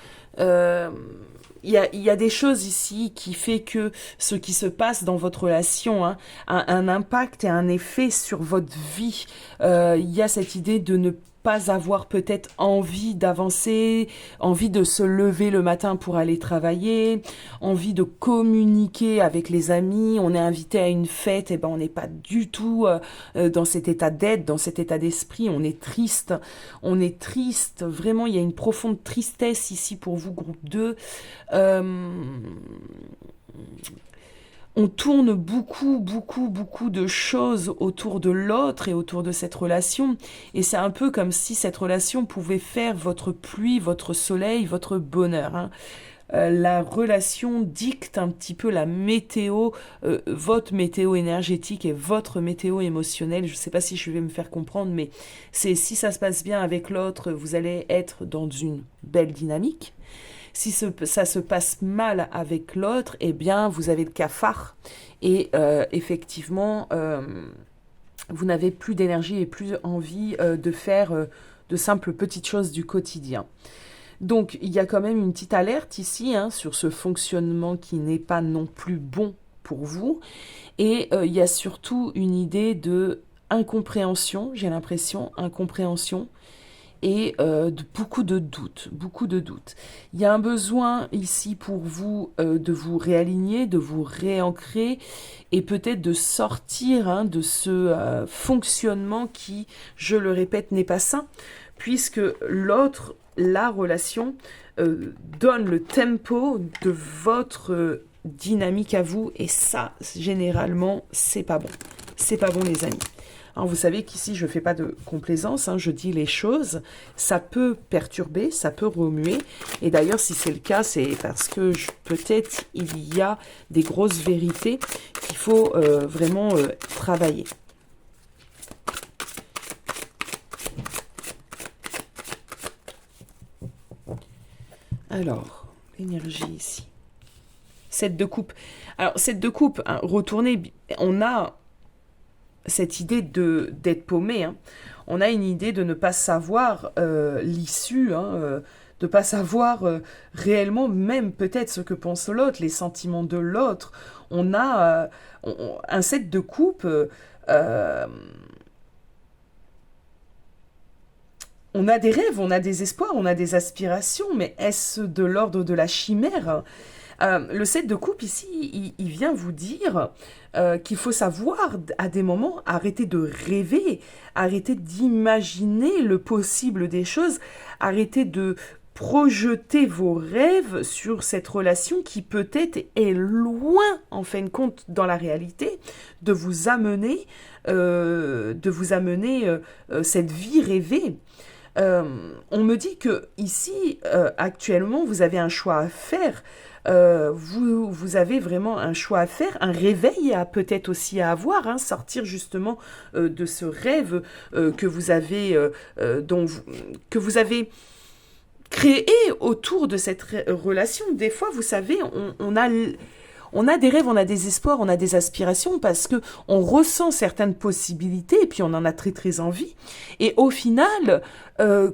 Il y a des choses ici qui fait que ce qui se passe dans votre relation a un impact et un effet sur votre vie. Il y a cette idée de ne pas avoir peut-être envie d'avancer, envie de se lever le matin pour aller travailler, envie de communiquer avec les amis. On est invité à une fête, et on n'est pas du tout dans cet état d'être, dans cet état d'esprit. On est triste, vraiment il y a une profonde tristesse ici pour vous, groupe 2. On tourne beaucoup de choses autour de l'autre et autour de cette relation. Et c'est un peu comme si cette relation pouvait faire votre pluie, votre soleil, votre bonheur. La relation dicte un petit peu la météo, votre météo énergétique et votre météo émotionnelle. Je ne sais pas si je vais me faire comprendre, mais si ça se passe bien avec l'autre, vous allez être dans une belle dynamique. Si ça se passe mal avec l'autre, vous avez le cafard et effectivement, vous n'avez plus d'énergie et plus envie de faire de simples petites choses du quotidien. Donc, il y a quand même une petite alerte ici sur ce fonctionnement qui n'est pas non plus bon pour vous. Et il y a surtout une idée de incompréhension, j'ai l'impression, incompréhension. Et beaucoup de doutes. Il y a un besoin ici pour vous de vous réaligner, de vous réancrer et peut-être de sortir de ce fonctionnement qui, je le répète, n'est pas sain, puisque l'autre, la relation, donne le tempo de votre dynamique à vous et ça, généralement, c'est pas bon. C'est pas bon, les amis. Alors vous savez qu'ici, je ne fais pas de complaisance, je dis les choses. Ça peut perturber, ça peut remuer. Et d'ailleurs, si c'est le cas, c'est parce que peut-être il y a des grosses vérités qu'il faut vraiment travailler. Alors, l'énergie ici. 7 de coupe. Alors, 7 de coupe, retournez, on a cette idée d'être paumé. On a une idée de ne pas savoir l'issue de pas savoir réellement même peut-être ce que pense l'autre, les sentiments de l'autre. On a un 7 de coupe. Euh, on a des rêves, on a des espoirs, on a des aspirations, mais est-ce de l'ordre de la chimère? Le 7 de coupe ici, il vient vous dire qu'il faut savoir à des moments arrêter de rêver, arrêter d'imaginer le possible des choses, arrêter de projeter vos rêves sur cette relation qui peut-être est loin, en fin de compte, dans la réalité, de vous amener, cette vie rêvée. On me dit que ici, actuellement, vous avez un choix à faire. Vous avez vraiment un choix à faire, un réveil à peut-être aussi à avoir, hein, sortir justement de ce rêve que vous avez, que vous avez créé autour de cette relation. Des fois, vous savez, on a des rêves, on a des espoirs, on a des aspirations parce que on ressent certaines possibilités et puis on en a très très envie. Et au final,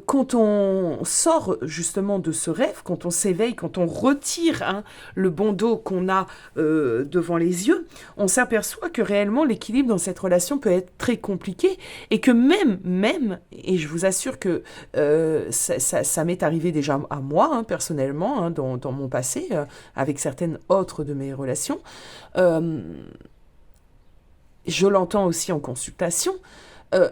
quand on sort justement de ce rêve, quand on s'éveille, quand on retire le bandeau qu'on a devant les yeux, on s'aperçoit que réellement l'équilibre dans cette relation peut être très compliqué et que même, et je vous assure que ça m'est arrivé déjà à moi, hein, personnellement, hein, dans mon passé, avec certaines autres de mes relations, je l'entends aussi en consultation.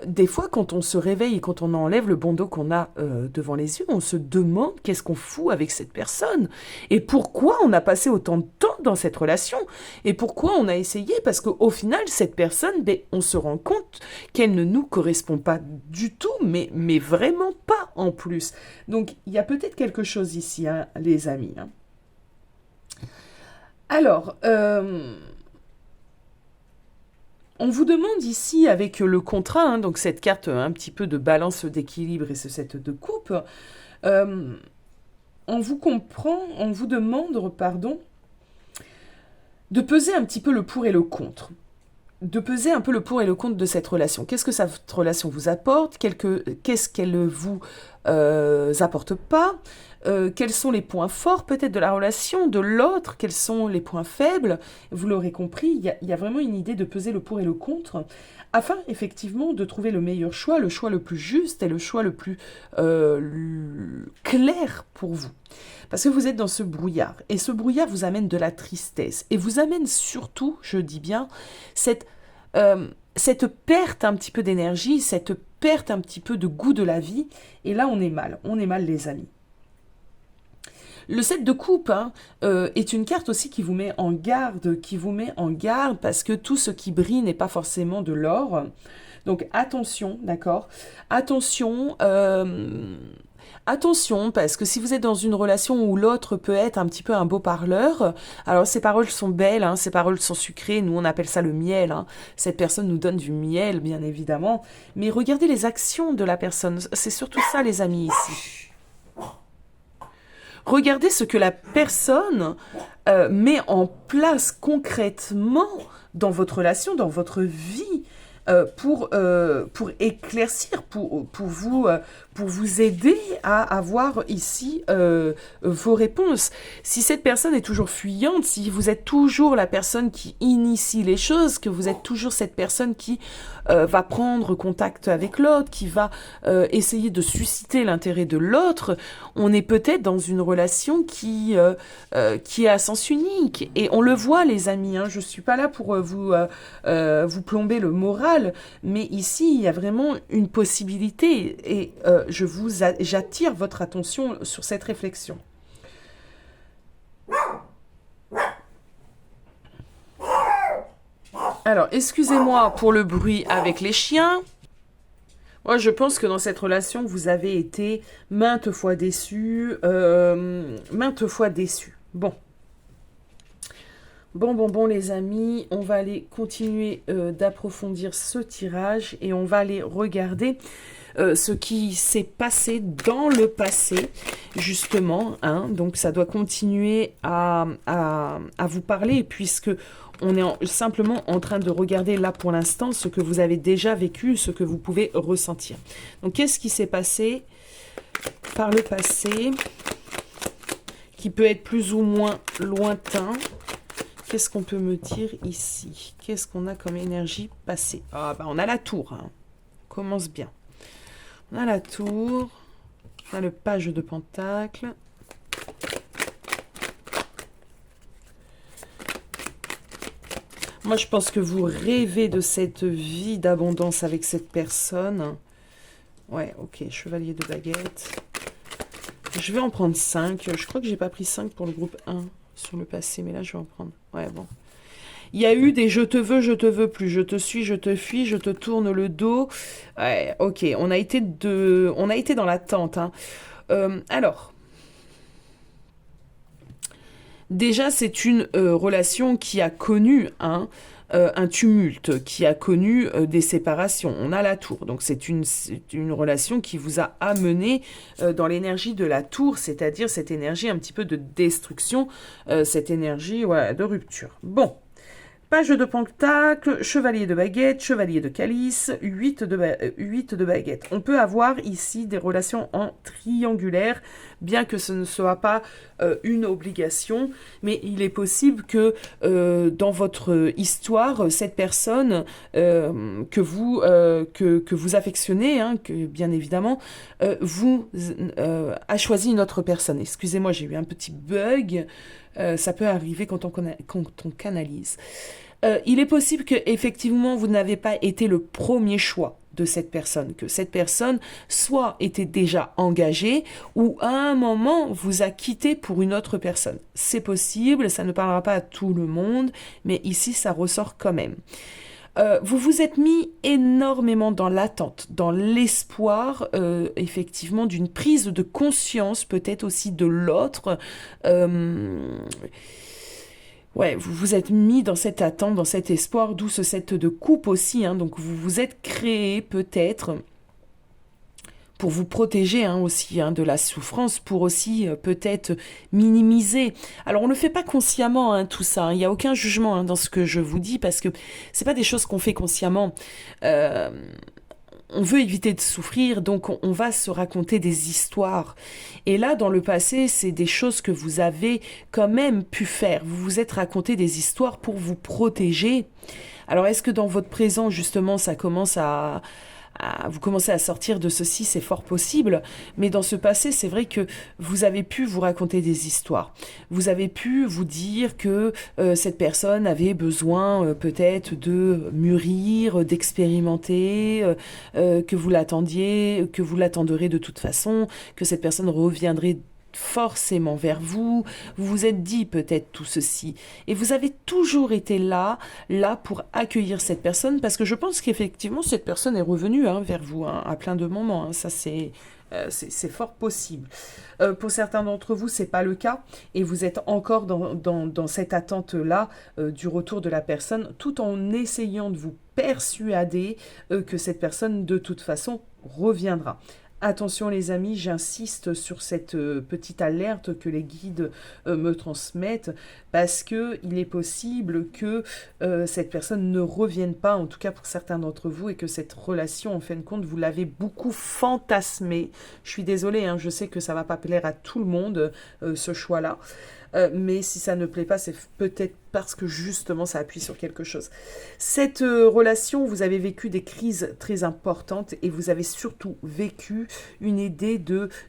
Des fois, quand on se réveille et quand on enlève le bandeau qu'on a devant les yeux, on se demande qu'est-ce qu'on fout avec cette personne et pourquoi on a passé autant de temps dans cette relation et pourquoi on a essayé, parce qu'au final, cette personne, on se rend compte qu'elle ne nous correspond pas du tout, mais vraiment pas en plus. Donc, il y a peut-être quelque chose ici, hein, les amis. Hein. Alors, on vous demande ici, avec le contrat, hein, donc cette carte un petit peu de balance d'équilibre et ce 7 de coupe, on vous demande, pardon, de peser un petit peu le pour et le contre. De peser un peu le pour et le contre de cette relation. Qu'est-ce que cette relation vous apporte? Qu'est-ce qu'elle vous apporte pas? Quels sont les points forts peut-être de la relation, de l'autre? Quels sont les points faibles? Vous l'aurez compris, il y a vraiment une idée de peser le pour et le contre, afin effectivement de trouver le meilleur choix, le choix le plus juste et le choix le plus clair pour vous. Parce que vous êtes dans ce brouillard, et ce brouillard vous amène de la tristesse, et vous amène surtout, je dis bien, cette perte un petit peu d'énergie, cette perte un petit peu de goût de la vie, et là on est mal les amis. Le 7 de coupe est une carte aussi qui vous met en garde, parce que tout ce qui brille n'est pas forcément de l'or. Donc attention, d'accord? Attention, parce que si vous êtes dans une relation où l'autre peut être un petit peu un beau parleur, alors ces paroles sont belles, hein, ces paroles sont sucrées, nous on appelle ça le miel, hein. Cette personne nous donne du miel, bien évidemment, mais regardez les actions de la personne, c'est surtout ça les amis ici. Regardez ce que la personne met en place concrètement dans votre relation, dans votre vie, pour éclaircir, pour vous aider à avoir ici vos réponses. Si cette personne est toujours fuyante, si vous êtes toujours la personne qui initie les choses, que vous êtes toujours cette personne qui va prendre contact avec l'autre, qui va essayer de susciter l'intérêt de l'autre, on est peut-être dans une relation qui est à sens unique. Et on le voit les amis, hein, je ne suis pas là pour vous plomber le moral, mais ici il y a vraiment une possibilité et j'attire votre attention sur cette réflexion. Alors, excusez-moi pour le bruit avec les chiens. Moi, je pense que dans cette relation, vous avez été maintes fois déçus. Bon. Bon, les amis, on va aller continuer d'approfondir ce tirage et on va aller regarder ce qui s'est passé dans le passé, justement. Hein, donc, ça doit continuer à vous parler puisque on est simplement en train de regarder là pour l'instant ce que vous avez déjà vécu, ce que vous pouvez ressentir. Donc, qu'est-ce qui s'est passé par le passé, qui peut être plus ou moins lointain. Qu'est-ce qu'on peut me dire ici? Qu'est-ce qu'on a comme énergie passée? Ah bah on a la tour, hein. On commence bien. On a la tour, on a le page de pentacle. Moi je pense que vous rêvez de cette vie d'abondance avec cette personne. Ouais, ok, chevalier de baguette. Je vais en prendre 5. Je crois que j'ai pas pris 5 pour le groupe 1 sur le passé, mais là je vais en prendre. Ouais, bon. Il y a eu des je te veux plus, je te suis, je te fuis, je te tourne le dos. Ouais, ok, on a été dans l'attente. Hein. Alors, déjà, c'est une relation qui a connu un tumulte, qui a connu des séparations. On a la tour, donc c'est une relation qui vous a amené dans l'énergie de la tour, c'est-à-dire cette énergie un petit peu de destruction, cette énergie de rupture. Bon. Page de pentacle, chevalier de baguette, chevalier de calice, 8 de baguette. On peut avoir ici des relations en triangulaire, bien que ce ne soit pas une obligation, mais il est possible que dans votre histoire, cette personne que vous affectionnez, hein, que bien évidemment, a choisi une autre personne. Excusez-moi, j'ai eu un petit bug. Ça peut arriver quand on canalise. Il est possible que effectivement vous n'avez pas été le premier choix de cette personne, que cette personne soit était déjà engagée ou à un moment vous a quitté pour une autre personne. C'est possible, ça ne parlera pas à tout le monde, mais ici ça ressort quand même. Vous vous êtes mis énormément dans l'attente, dans l'espoir, effectivement, d'une prise de conscience, peut-être aussi de l'autre. Ouais, vous vous êtes mis dans cette attente, dans cet espoir, d'où ce 7 de coupe aussi. Hein, donc vous vous êtes créé peut-être pour vous protéger aussi de la souffrance, pour aussi peut-être minimiser. Alors on ne le fait pas consciemment tout ça, hein. Il n'y a aucun jugement dans ce que je vous dis parce que c'est pas des choses qu'on fait consciemment. On veut éviter de souffrir, donc on va se raconter des histoires. Et là, dans le passé, c'est des choses que vous avez quand même pu faire. Vous vous êtes raconté des histoires pour vous protéger. Alors est-ce que dans votre présent, justement, ça commence vous commencez à sortir de ceci, c'est fort possible, mais dans ce passé, c'est vrai que vous avez pu vous raconter des histoires. Vous avez pu vous dire que cette personne avait besoin peut-être de mûrir, d'expérimenter, que vous l'attendiez, que vous l'attendrez de toute façon, que cette personne reviendrait forcément vers vous, vous vous êtes dit peut-être tout ceci, et vous avez toujours été là pour accueillir cette personne, parce que je pense qu'effectivement cette personne est revenue vers vous à plein de moments, ça c'est fort possible. Pour certains d'entre vous, c'est pas le cas, et vous êtes encore dans cette attente-là du retour de la personne, tout en essayant de vous persuader que cette personne de toute façon reviendra. Attention les amis, j'insiste sur cette petite alerte que les guides me transmettent parce que il est possible que cette personne ne revienne pas, en tout cas pour certains d'entre vous, et que cette relation, en fin de compte, vous l'avez beaucoup fantasmée. Je suis désolée, je sais que ça va pas plaire à tout le monde, ce choix-là. Mais si ça ne plaît pas, c'est peut-être parce que justement ça appuie sur quelque chose. Cette relation, vous avez vécu des crises très importantes et vous avez surtout vécu une idée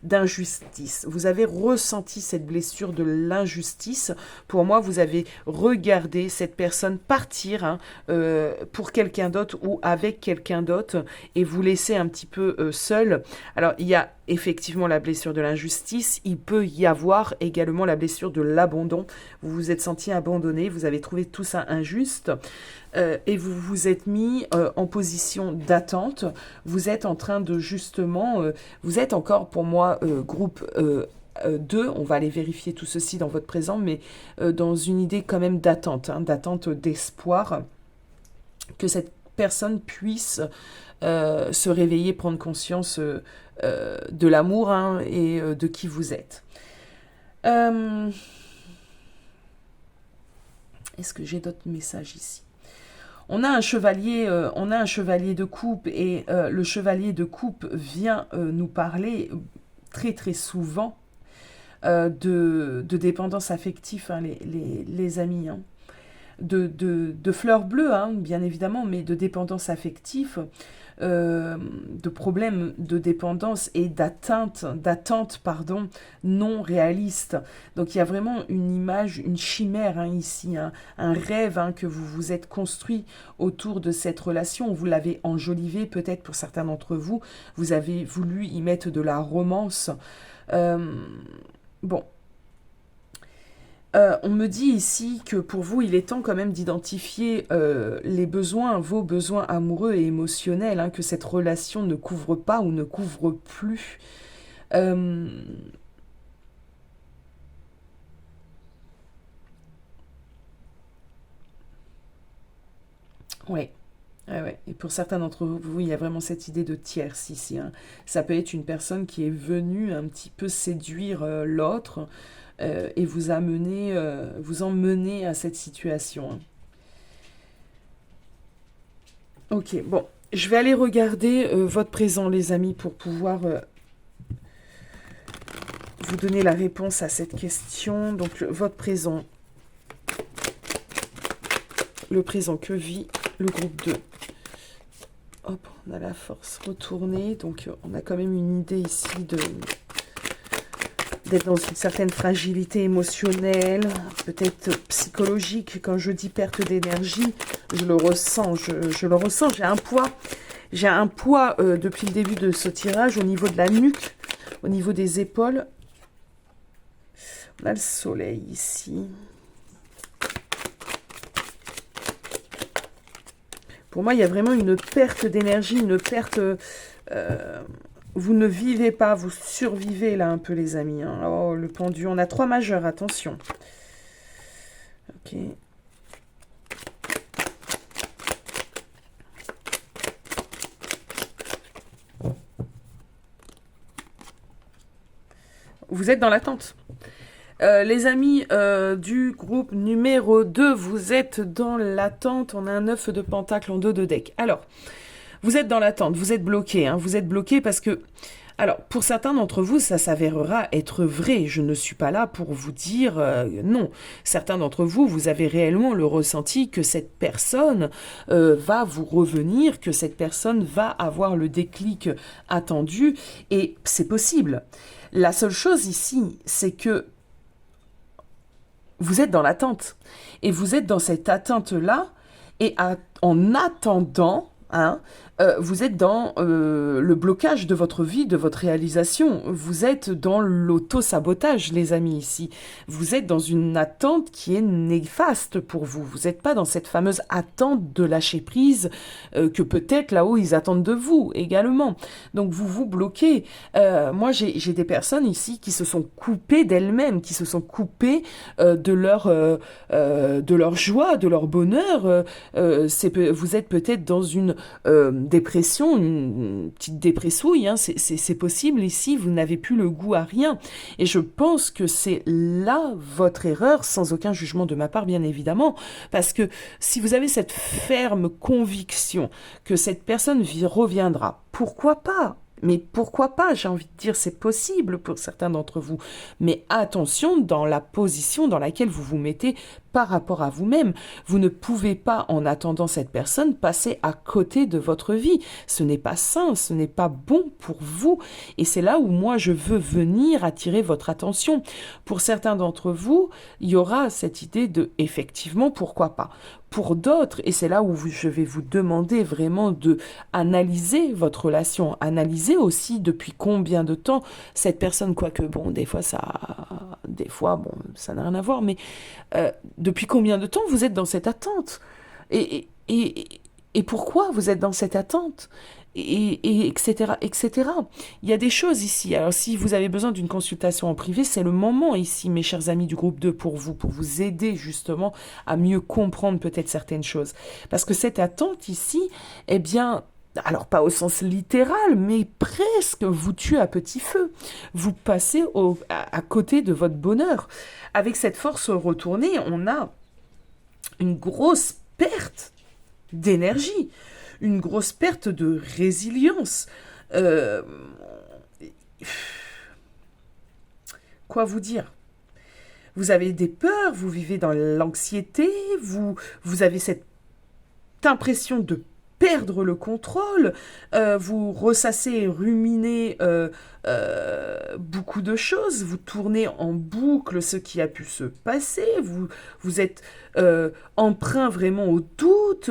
d'injustice. Vous avez ressenti cette blessure de l'injustice. Pour moi, vous avez regardé cette personne partir pour quelqu'un d'autre ou avec quelqu'un d'autre et vous laisser un petit peu seul. Alors, il y a effectivement la blessure de l'injustice, il peut y avoir également la blessure de l'abandon. Vous vous êtes senti abandonné, vous avez trouvé tout ça injuste et vous vous êtes mis en position d'attente. Vous êtes en train de justement, vous êtes encore pour moi groupe 2, on va aller vérifier tout ceci dans votre présent, mais dans une idée quand même d'attente, d'attente d'espoir que cette personne puisse se réveiller, prendre conscience de l'amour et de qui vous êtes. Est-ce que j'ai d'autres messages ici? On a un chevalier de coupe et le chevalier de coupe vient nous parler très très souvent de dépendance affective, hein, les amis, hein. De fleurs bleues, hein, bien évidemment, mais de dépendance affective, de problèmes de dépendance et d'attente, pardon, non réaliste. Donc il y a vraiment une image, une chimère, hein, ici, hein, un rêve, hein, que vous vous êtes construit autour de cette relation. Vous l'avez enjolivé, peut-être pour certains d'entre vous, vous avez voulu y mettre de la romance. Bon. On me dit ici que pour vous, il est temps quand même d'identifier les besoins, vos besoins amoureux et émotionnels, hein, que cette relation ne couvre pas ou ne couvre plus. Euh, ouais. Ouais, ouais. Et pour certains d'entre vous, il y a vraiment cette idée de tierce ici, hein. Ça peut être une personne qui est venue un petit peu séduire l'autre et vous emmener à cette situation, hein. Ok, bon. Je vais aller regarder votre présent, les amis, pour pouvoir vous donner la réponse à cette question. Donc, votre présent, le présent que vit le groupe 2. Hop, on a la force retournée. Donc, on a quand même une idée ici d'être dans une certaine fragilité émotionnelle, peut-être psychologique. Quand je dis perte d'énergie, je le ressens, je le ressens. J'ai un poids depuis le début de ce tirage au niveau de la nuque, au niveau des épaules. On a le soleil ici. Pour moi, il y a vraiment une perte d'énergie, une perte... vous ne vivez pas, vous survivez là un peu, les amis, hein. Oh, le pendu, on a 3 majeurs, attention. Ok. Vous êtes dans l'attente. Les amis du groupe numéro 2, vous êtes dans l'attente. On a un 9 de pentacle en dos de deck. Alors, vous êtes dans l'attente, vous êtes bloqué, hein, vous êtes bloqué parce que... Alors, pour certains d'entre vous, ça s'avérera être vrai. Je ne suis pas là pour vous dire non. Certains d'entre vous, vous avez réellement le ressenti que cette personne va vous revenir, que cette personne va avoir le déclic attendu. Et c'est possible. La seule chose ici, c'est que vous êtes dans l'attente. Et vous êtes dans cette attente-là. Et en attendant... Hein, vous êtes dans le blocage de votre vie, de votre réalisation. Vous êtes dans l'auto-sabotage, les amis, ici. Vous êtes dans une attente qui est néfaste pour vous. Vous n'êtes pas dans cette fameuse attente de lâcher prise que peut-être là-haut, ils attendent de vous également. Donc, vous vous bloquez. Moi, j'ai des personnes ici qui se sont coupées d'elles-mêmes, qui se sont coupées de leur joie, de leur bonheur. Vous êtes peut-être dans une dépression, une petite dépressouille, hein, c'est possible ici, vous n'avez plus le goût à rien. Et je pense que c'est là votre erreur, sans aucun jugement de ma part, bien évidemment, parce que si vous avez cette ferme conviction que cette personne reviendra, pourquoi pas ? Mais pourquoi pas? J'ai envie de dire, c'est possible pour certains d'entre vous. Mais attention dans la position dans laquelle vous vous mettez par rapport à vous-même. Vous ne pouvez pas, en attendant cette personne, passer à côté de votre vie. Ce n'est pas sain, ce n'est pas bon pour vous. Et c'est là où moi, je veux venir attirer votre attention. Pour certains d'entre vous, il y aura cette idée de, effectivement, pourquoi pas. Pour d'autres, et c'est là où je vais vous demander vraiment de analyser votre relation, analyser aussi depuis combien de temps cette personne, quoique bon, des fois, bon, ça n'a rien à voir, mais depuis combien de temps vous êtes dans cette attente et pourquoi vous êtes dans cette attente etc., etc. Il y a des choses ici. Alors, si vous avez besoin d'une consultation en privé, c'est le moment ici, mes chers amis du groupe 2, pour vous aider justement à mieux comprendre peut-être certaines choses. Parce que cette attente ici, eh bien, alors pas au sens littéral, mais presque vous tue à petit feu. Vous passez à côté de votre bonheur. Avec cette force retournée, on a une grosse perte d'énergie, une grosse perte de résilience. quoi vous dire? Vous avez des peurs, vous vivez dans l'anxiété, vous avez cette impression de perdre le contrôle, vous ressassez et ruminez beaucoup de choses, vous tournez en boucle ce qui a pu se passer, vous êtes emprunt vraiment au doute.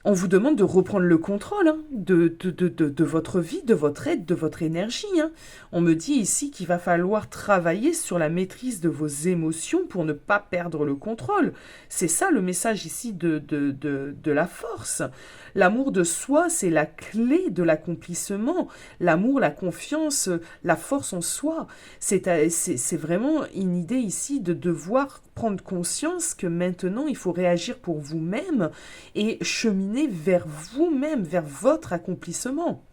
On vous demande de reprendre le contrôle hein, de votre vie, de votre aide, de votre énergie. Hein. On me dit ici qu'il va falloir travailler sur la maîtrise de vos émotions pour ne pas perdre le contrôle. C'est ça le message ici de la force. L'amour de soi, c'est la clé de l'accomplissement. L'amour, la confiance, la force en soi. C'est vraiment une idée ici de devoir prendre conscience que maintenant, il faut réagir pour vous-même et cheminer vers vous-même, vers votre accomplissement.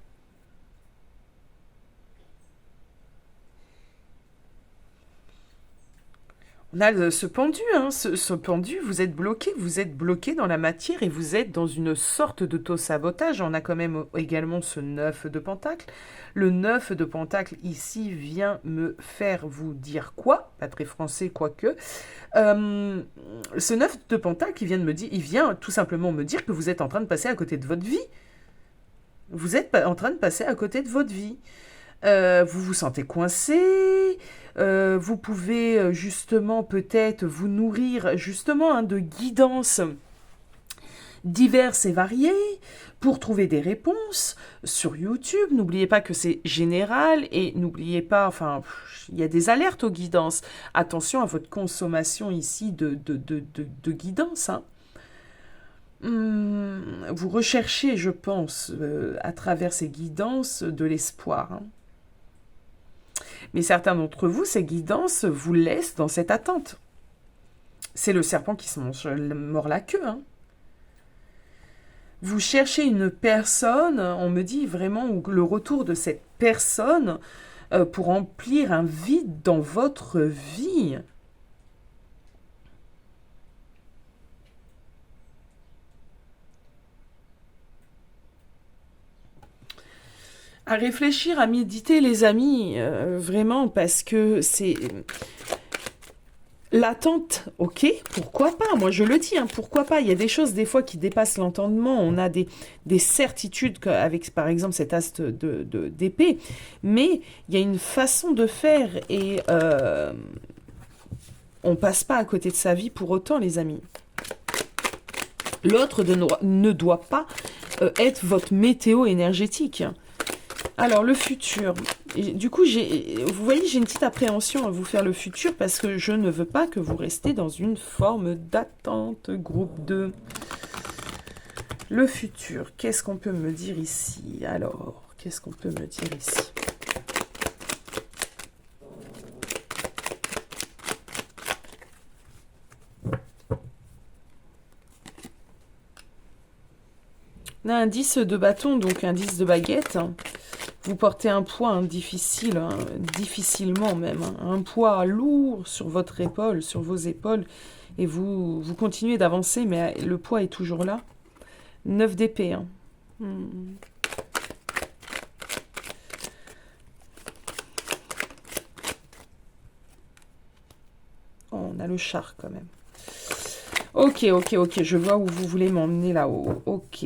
On a ce pendu, hein, ce pendu, vous êtes bloqué dans la matière et vous êtes dans une sorte d'auto-sabotage. On a quand même également ce 9 de pentacle. Le 9 de pentacle ici vient me faire vous dire quoi? Pas très français, quoique. Ce 9 de pentacle, il vient tout simplement me dire que vous êtes en train de passer à côté de votre vie. Vous êtes en train de passer à côté de votre vie. Vous vous sentez coincé, vous pouvez justement peut-être vous nourrir justement hein, de guidances diverses et variées pour trouver des réponses sur YouTube. N'oubliez pas que c'est général et n'oubliez pas, enfin, il y a des alertes aux guidances. Attention à votre consommation ici de guidance. Hein. Vous recherchez, je pense, à travers ces guidances, de l'espoir. Hein. Mais certains d'entre vous, ces guidances vous laissent dans cette attente. C'est le serpent qui se mord la queue. Hein. Vous cherchez une personne, on me dit vraiment le retour de cette personne pour remplir un vide dans votre vie. À réfléchir, à méditer, les amis, vraiment, parce que c'est l'attente, ok, pourquoi pas, moi je le dis, hein, pourquoi pas, il y a des choses des fois qui dépassent l'entendement, on a des certitudes avec par exemple cet as d'épée, mais il y a une façon de faire et on passe pas à côté de sa vie pour autant, les amis. L'autre ne doit pas être votre météo énergétique. Alors, le futur. Et du coup, vous voyez, j'ai une petite appréhension à vous faire le futur parce que je ne veux pas que vous restiez dans une forme d'attente. Groupe 2. Le futur. Qu'est-ce qu'on peut me dire ici? Alors, qu'est-ce qu'on peut me dire ici? On a un 10 de bâton, donc un 10 de baguette. Vous portez un poids hein, difficile, hein, difficilement même, hein, un poids lourd sur votre épaule, sur vos épaules, et vous continuez d'avancer, mais le poids est toujours là. 9 d'épée. Hein. Oh, on a le char quand même. Ok, je vois où vous voulez m'emmener là-haut. Ok.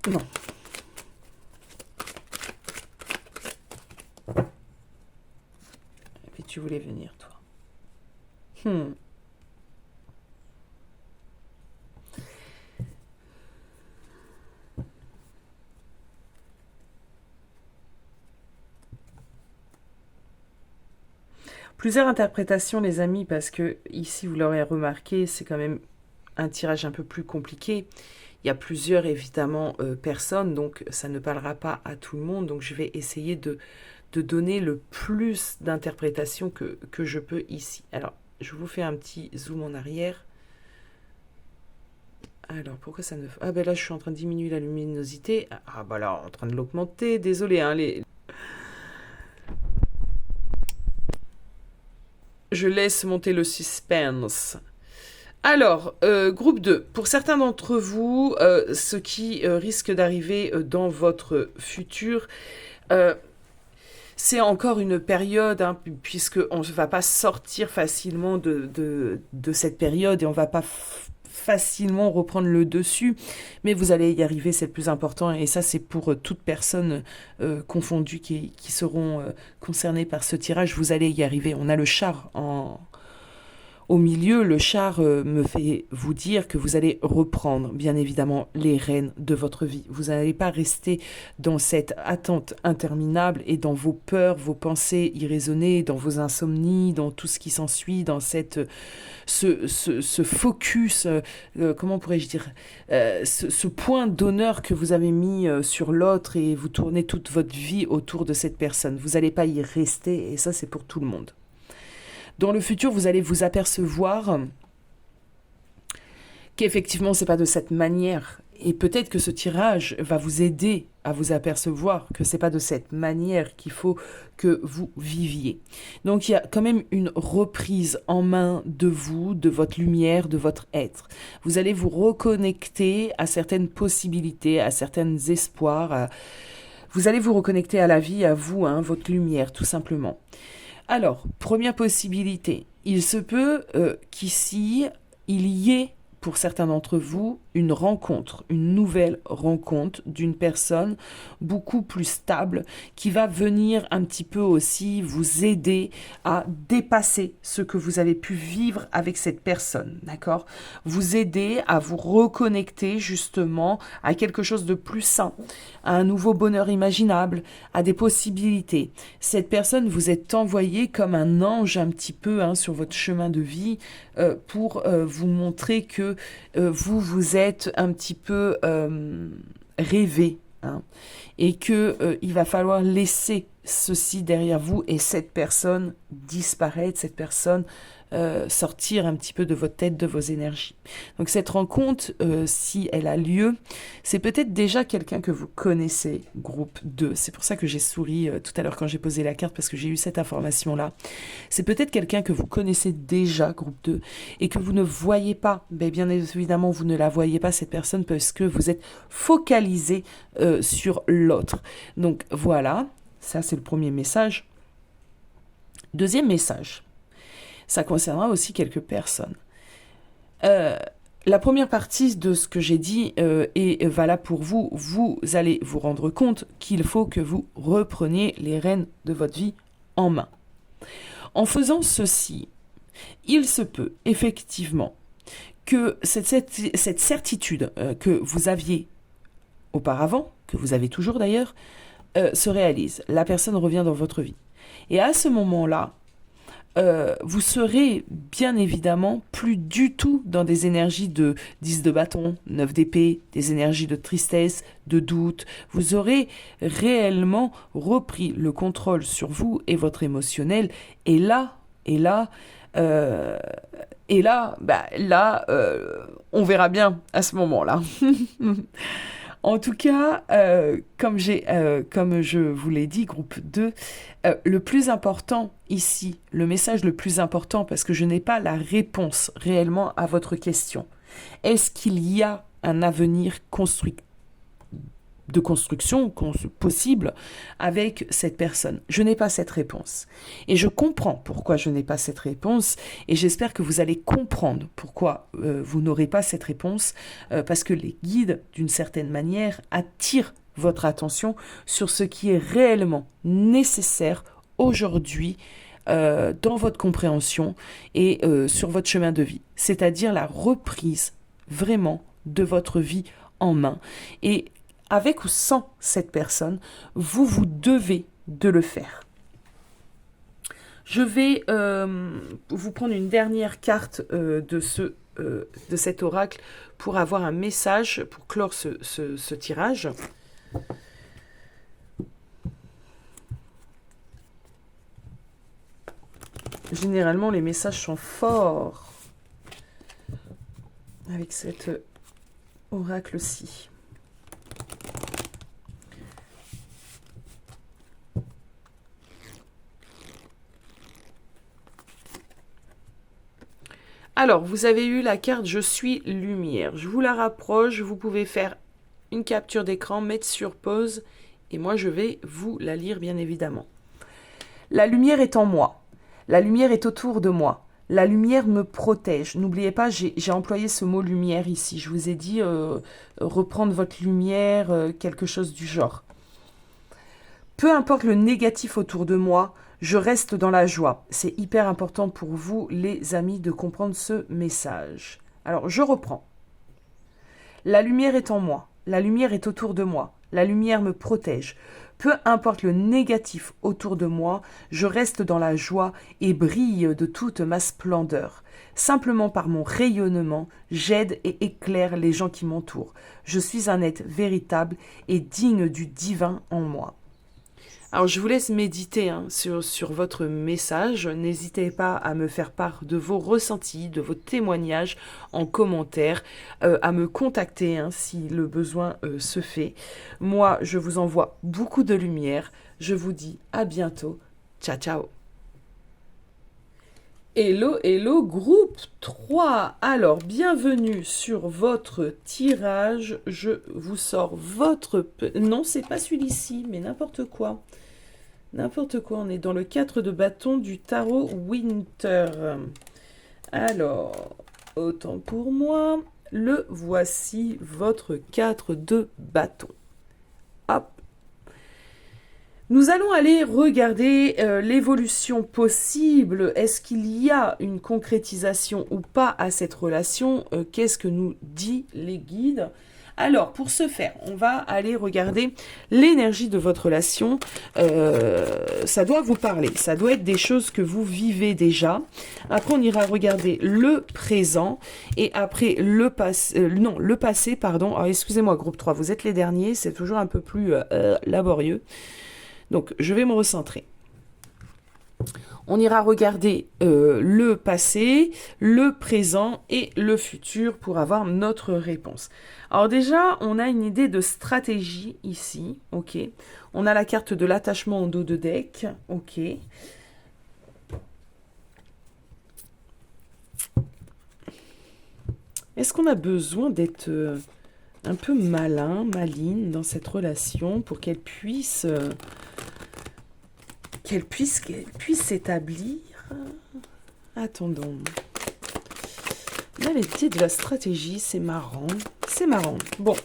Non. Et puis tu voulais venir, toi. Plusieurs interprétations, les amis, parce que ici, vous l'aurez remarqué, c'est quand même un tirage un peu plus compliqué. Il y a plusieurs, évidemment, personnes, donc ça ne parlera pas à tout le monde. Donc, je vais essayer de donner le plus d'interprétations que je peux ici. Alors, je vous fais un petit zoom en arrière. Alors, pourquoi ça ne... Ah, ben là, je suis en train de diminuer la luminosité. Ah, bah là, en train de l'augmenter. Désolé, hein, Je laisse monter le suspense. Alors, groupe 2. Pour certains d'entre vous, ce qui risque d'arriver dans votre futur, euh, c'est encore une période, hein, puisqu'on ne va pas sortir facilement de cette période et on ne va pas facilement reprendre le dessus, mais vous allez y arriver, c'est le plus important, et ça c'est pour toute personne confondue qui seront concernées par ce tirage, vous allez y arriver. On a le char au milieu, le char me fait vous dire que vous allez reprendre, bien évidemment, les rênes de votre vie. Vous n'allez pas rester dans cette attente interminable et dans vos peurs, vos pensées irraisonnées, dans vos insomnies, dans tout ce qui s'ensuit, dans ce focus, comment pourrais-je dire, ce point d'honneur que vous avez mis sur l'autre et vous tournez toute votre vie autour de cette personne. Vous n'allez pas y rester et ça, c'est pour tout le monde. Dans le futur, vous allez vous apercevoir qu'effectivement, c'est pas de cette manière. Et peut-être que ce tirage va vous aider à vous apercevoir que c'est pas de cette manière qu'il faut que vous viviez. Donc il y a quand même une reprise en main de vous, de votre lumière, de votre être. Vous allez vous reconnecter à certaines possibilités, à certains espoirs. Vous allez vous reconnecter à la vie, à vous, hein, votre lumière, tout simplement. Alors, première possibilité, il se peut qu'ici, il y ait, pour certains d'entre vous, une rencontre, une nouvelle rencontre d'une personne beaucoup plus stable qui va venir un petit peu aussi vous aider à dépasser ce que vous avez pu vivre avec cette personne, d'accord? Vous aider à vous reconnecter justement à quelque chose de plus sain, à un nouveau bonheur imaginable, à des possibilités. Cette personne vous est envoyée comme un ange un petit peu hein, sur votre chemin de vie pour vous montrer que vous êtes un petit peu rêvé hein, et que il va falloir laisser ceci derrière vous et cette personne disparaître, cette personne sortir un petit peu de votre tête, de vos énergies. Donc cette rencontre, si elle a lieu, c'est peut-être déjà quelqu'un que vous connaissez, groupe 2. C'est pour ça que j'ai souri tout à l'heure quand j'ai posé la carte, parce que j'ai eu cette information-là. C'est peut-être quelqu'un que vous connaissez déjà, groupe 2, et que vous ne voyez pas. Mais bien évidemment, vous ne la voyez pas, cette personne, parce que vous êtes focalisé sur l'autre. Donc voilà, ça c'est le premier message. Deuxième message. Ça concernera aussi quelques personnes. La première partie de ce que j'ai dit est valable pour vous. Vous allez vous rendre compte qu'il faut que vous repreniez les rênes de votre vie en main. En faisant ceci, il se peut effectivement que cette certitude que vous aviez auparavant, que vous avez toujours d'ailleurs, se réalise. La personne revient dans votre vie. Et à ce moment-là, vous serez bien évidemment plus du tout dans des énergies de 10 de bâton, 9 d'épée, des énergies de tristesse, de doute. Vous aurez réellement repris le contrôle sur vous et votre émotionnel. Et là, on verra bien à ce moment-là. En tout cas, comme je vous l'ai dit, groupe 2, le plus important ici, le message le plus important, parce que je n'ai pas la réponse réellement à votre question. Est-ce qu'il y a un avenir de construction possible avec cette personne? Je n'ai pas cette réponse. Et je comprends pourquoi je n'ai pas cette réponse et j'espère que vous allez comprendre pourquoi vous n'aurez pas cette réponse parce que les guides, d'une certaine manière, attirent votre attention sur ce qui est réellement nécessaire aujourd'hui dans votre compréhension et sur votre chemin de vie. C'est-à-dire la reprise vraiment de votre vie en main. Et avec ou sans cette personne, vous devez de le faire. Je vais vous prendre une dernière carte de cet oracle pour avoir un message, pour clore ce tirage. Généralement, les messages sont forts avec cet oracle-ci. Alors, vous avez eu la carte Je suis lumière. Je vous la rapproche. Vous pouvez faire une capture d'écran, mettre sur pause. Et moi, je vais vous la lire, bien évidemment. La lumière est en moi. La lumière est autour de moi. La lumière me protège. N'oubliez pas, j'ai employé ce mot lumière ici. Je vous ai dit reprendre votre lumière, quelque chose du genre. Peu importe le négatif autour de moi, je reste dans la joie. C'est hyper important pour vous, les amis, de comprendre ce message. Alors, je reprends. La lumière est en moi. La lumière est autour de moi. La lumière me protège. Peu importe le négatif autour de moi, je reste dans la joie et brille de toute ma splendeur. Simplement par mon rayonnement, j'aide et éclaire les gens qui m'entourent. Je suis un être véritable et digne du divin en moi. Alors, je vous laisse méditer sur votre message. N'hésitez pas à me faire part de vos ressentis, de vos témoignages en commentaire, à me contacter si le besoin se fait. Moi, je vous envoie beaucoup de lumière. Je vous dis à bientôt. Ciao, ciao. Hello, hello, groupe 3. Alors, bienvenue sur votre tirage. Je vous sors votre... Non, c'est pas celui-ci, mais n'importe quoi. N'importe quoi, on est dans le 4 de bâton du tarot Winter. Alors, autant pour moi, le voici, votre 4 de bâton. Hop. Nous allons aller regarder l'évolution possible. Est-ce qu'il y a une concrétisation ou pas à cette relation? Qu'est-ce que nous dit les guides? Alors, pour ce faire, on va aller regarder l'énergie de votre relation. Ça doit vous parler. Ça doit être des choses que vous vivez déjà. Après, on ira regarder le présent. Et après, le passé, pardon. Alors, excusez-moi, groupe 3, vous êtes les derniers. C'est toujours un peu plus laborieux. Donc, je vais me recentrer. On ira regarder le passé, le présent et le futur pour avoir notre réponse. Alors déjà, on a une idée de stratégie ici, ok. On a la carte de l'attachement en dos de deck, ok. Est-ce qu'on a besoin d'être un peu malin, maligne dans cette relation pour qu'elle puisse s'établir? Attendons. Là, l'idée de la stratégie, c'est marrant. C'est marrant. Bon.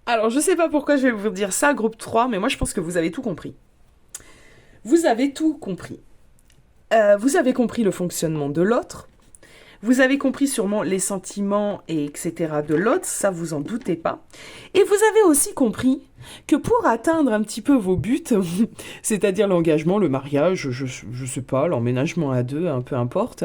Alors, je ne sais pas pourquoi je vais vous dire ça, groupe 3, mais moi, je pense que vous avez tout compris. Vous avez tout compris. Vous avez compris le fonctionnement de l'autre. Vous avez compris sûrement les sentiments et etc. de l'autre, ça vous en doutez pas. Et vous avez aussi compris que pour atteindre un petit peu vos buts, c'est-à-dire l'engagement, le mariage, je sais pas, l'emménagement à deux, peu importe,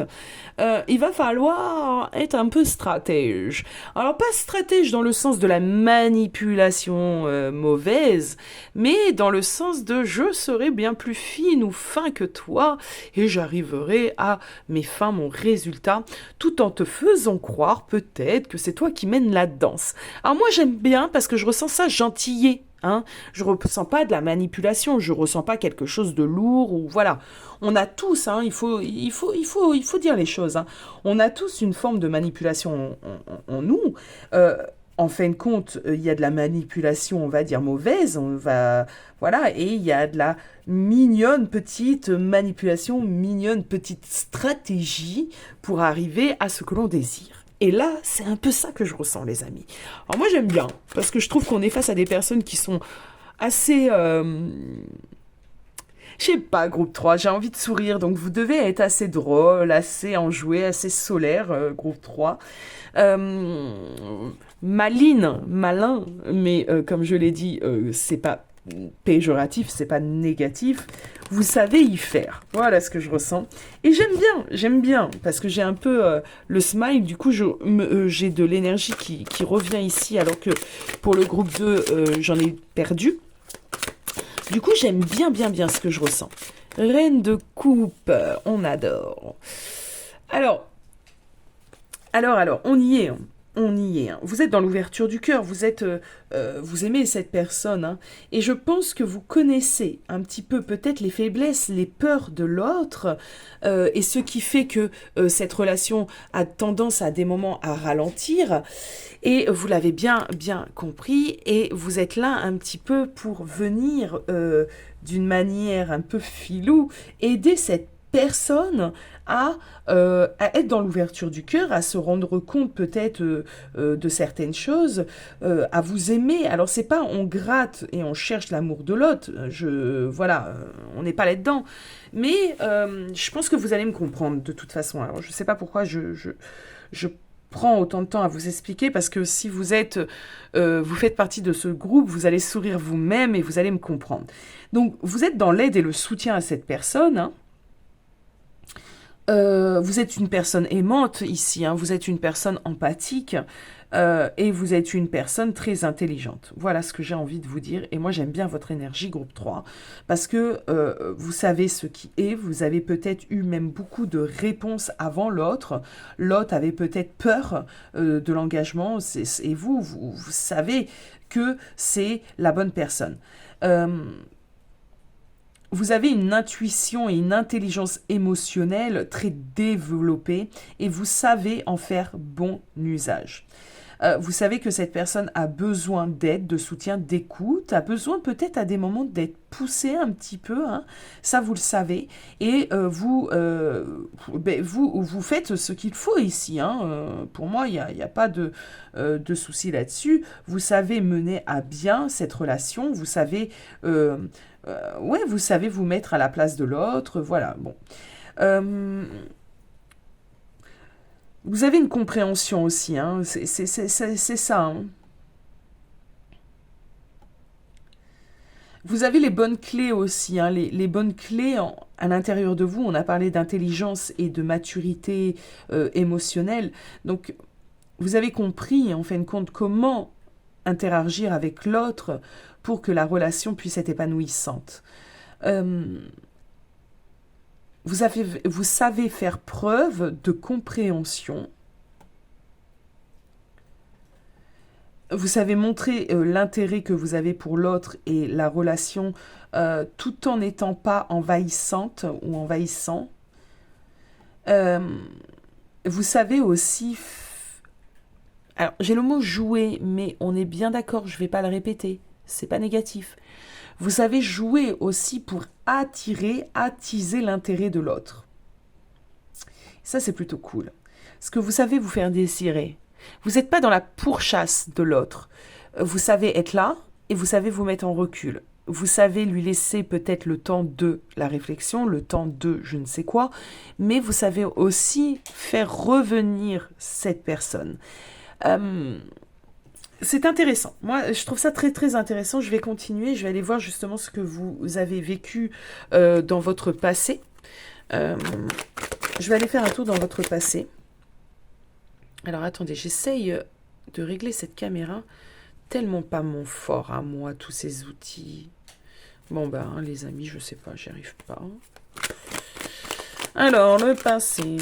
il va falloir être un peu stratège. Alors pas stratège dans le sens de la manipulation mauvaise, mais dans le sens de je serai bien plus fine ou fin que toi et j'arriverai à mes fins, mon résultat, tout en te faisant croire peut-être que c'est toi qui mènes la danse. Alors moi j'aime bien parce que je ressens ça gentillet. Je ressens pas de la manipulation, je ressens pas quelque chose de lourd ou voilà. On a tous, il faut dire les choses. On a tous une forme de manipulation en nous. En fin de compte, il y a de la manipulation, on va dire mauvaise, voilà, et il y a de la mignonne petite manipulation, mignonne petite stratégie pour arriver à ce que l'on désire. Et là, c'est un peu ça que je ressens, les amis. Alors moi, j'aime bien, parce que je trouve qu'on est face à des personnes qui sont assez... je sais pas, groupe 3, j'ai envie de sourire, donc vous devez être assez drôle, assez enjoué, assez solaire, groupe 3. Malin, mais comme je l'ai dit, c'est pas péjoratif, c'est pas négatif. Vous savez y faire. Voilà ce que je ressens. Et j'aime bien, parce que j'ai un peu le smile, du coup j'ai de l'énergie qui revient ici, alors que pour le groupe 2, j'en ai perdu. Du coup, j'aime bien ce que je ressens. Reine de coupe, on adore. Alors, Alors, on y est, hein. On y est, hein. Vous êtes dans l'ouverture du cœur, vous aimez cette personne, hein. Et je pense que vous connaissez un petit peu peut-être les faiblesses, les peurs de l'autre, et ce qui fait que cette relation a tendance à des moments à ralentir. Et vous l'avez bien, bien compris, et vous êtes là un petit peu pour venir d'une manière un peu filou aider cette personne à être dans l'ouverture du cœur, à se rendre compte peut-être de certaines choses, à vous aimer. Alors c'est pas on gratte et on cherche l'amour de l'autre, voilà, on n'est pas là-dedans. Mais je pense que vous allez me comprendre de toute façon. Alors je sais pas pourquoi je prends autant de temps à vous expliquer, parce que si vous faites partie de ce groupe, vous allez sourire vous-même et vous allez me comprendre. Donc vous êtes dans l'aide et le soutien à cette personne, hein. Vous êtes une personne aimante ici, hein, vous êtes une personne empathique et vous êtes une personne très intelligente. Voilà ce que j'ai envie de vous dire. Et moi, j'aime bien votre énergie, groupe 3, parce que vous savez ce qui est. Vous avez peut-être eu même beaucoup de réponses avant l'autre. L'autre avait peut-être peur de l'engagement et vous savez que c'est la bonne personne. Vous avez une intuition et une intelligence émotionnelle très développée et vous savez en faire bon usage. Vous savez que cette personne a besoin d'aide, de soutien, d'écoute, a besoin peut-être à des moments d'être poussée un petit peu, hein, ça vous le savez, et vous faites ce qu'il faut ici, hein, pour moi il n'y a pas de souci là-dessus, vous savez mener à bien cette relation, vous savez, vous savez vous mettre à la place de l'autre, voilà, bon. Vous avez une compréhension aussi, hein, c'est ça. Hein. Vous avez les bonnes clés aussi, hein, les bonnes clés à l'intérieur de vous. On a parlé d'intelligence et de maturité émotionnelle. Donc, vous avez compris, en fin de compte, comment interagir avec l'autre pour que la relation puisse être épanouissante. Vous savez faire preuve de compréhension. Vous savez montrer l'intérêt que vous avez pour l'autre et la relation tout en n'étant pas envahissante ou envahissant. Vous savez aussi... Alors, j'ai le mot jouer, mais on est bien d'accord, je ne vais pas le répéter. C'est pas négatif. Vous savez jouer aussi pour attiser l'intérêt de l'autre. Ça, c'est plutôt cool. Parce que vous savez vous faire désirer. Vous n'êtes pas dans la pourchasse de l'autre. Vous savez être là et vous savez vous mettre en recul. Vous savez lui laisser peut-être le temps de la réflexion, le temps de je ne sais quoi, mais vous savez aussi faire revenir cette personne. C'est intéressant. Moi, je trouve ça très, très intéressant. Je vais continuer. Je vais aller voir justement ce que vous avez vécu dans votre passé. Je vais aller faire un tour dans votre passé. Alors, attendez. J'essaye de régler cette caméra. Tellement pas mon fort à moi, tous ces outils. Bon, ben, les amis, je sais pas. J'y arrive pas. Alors, le passé...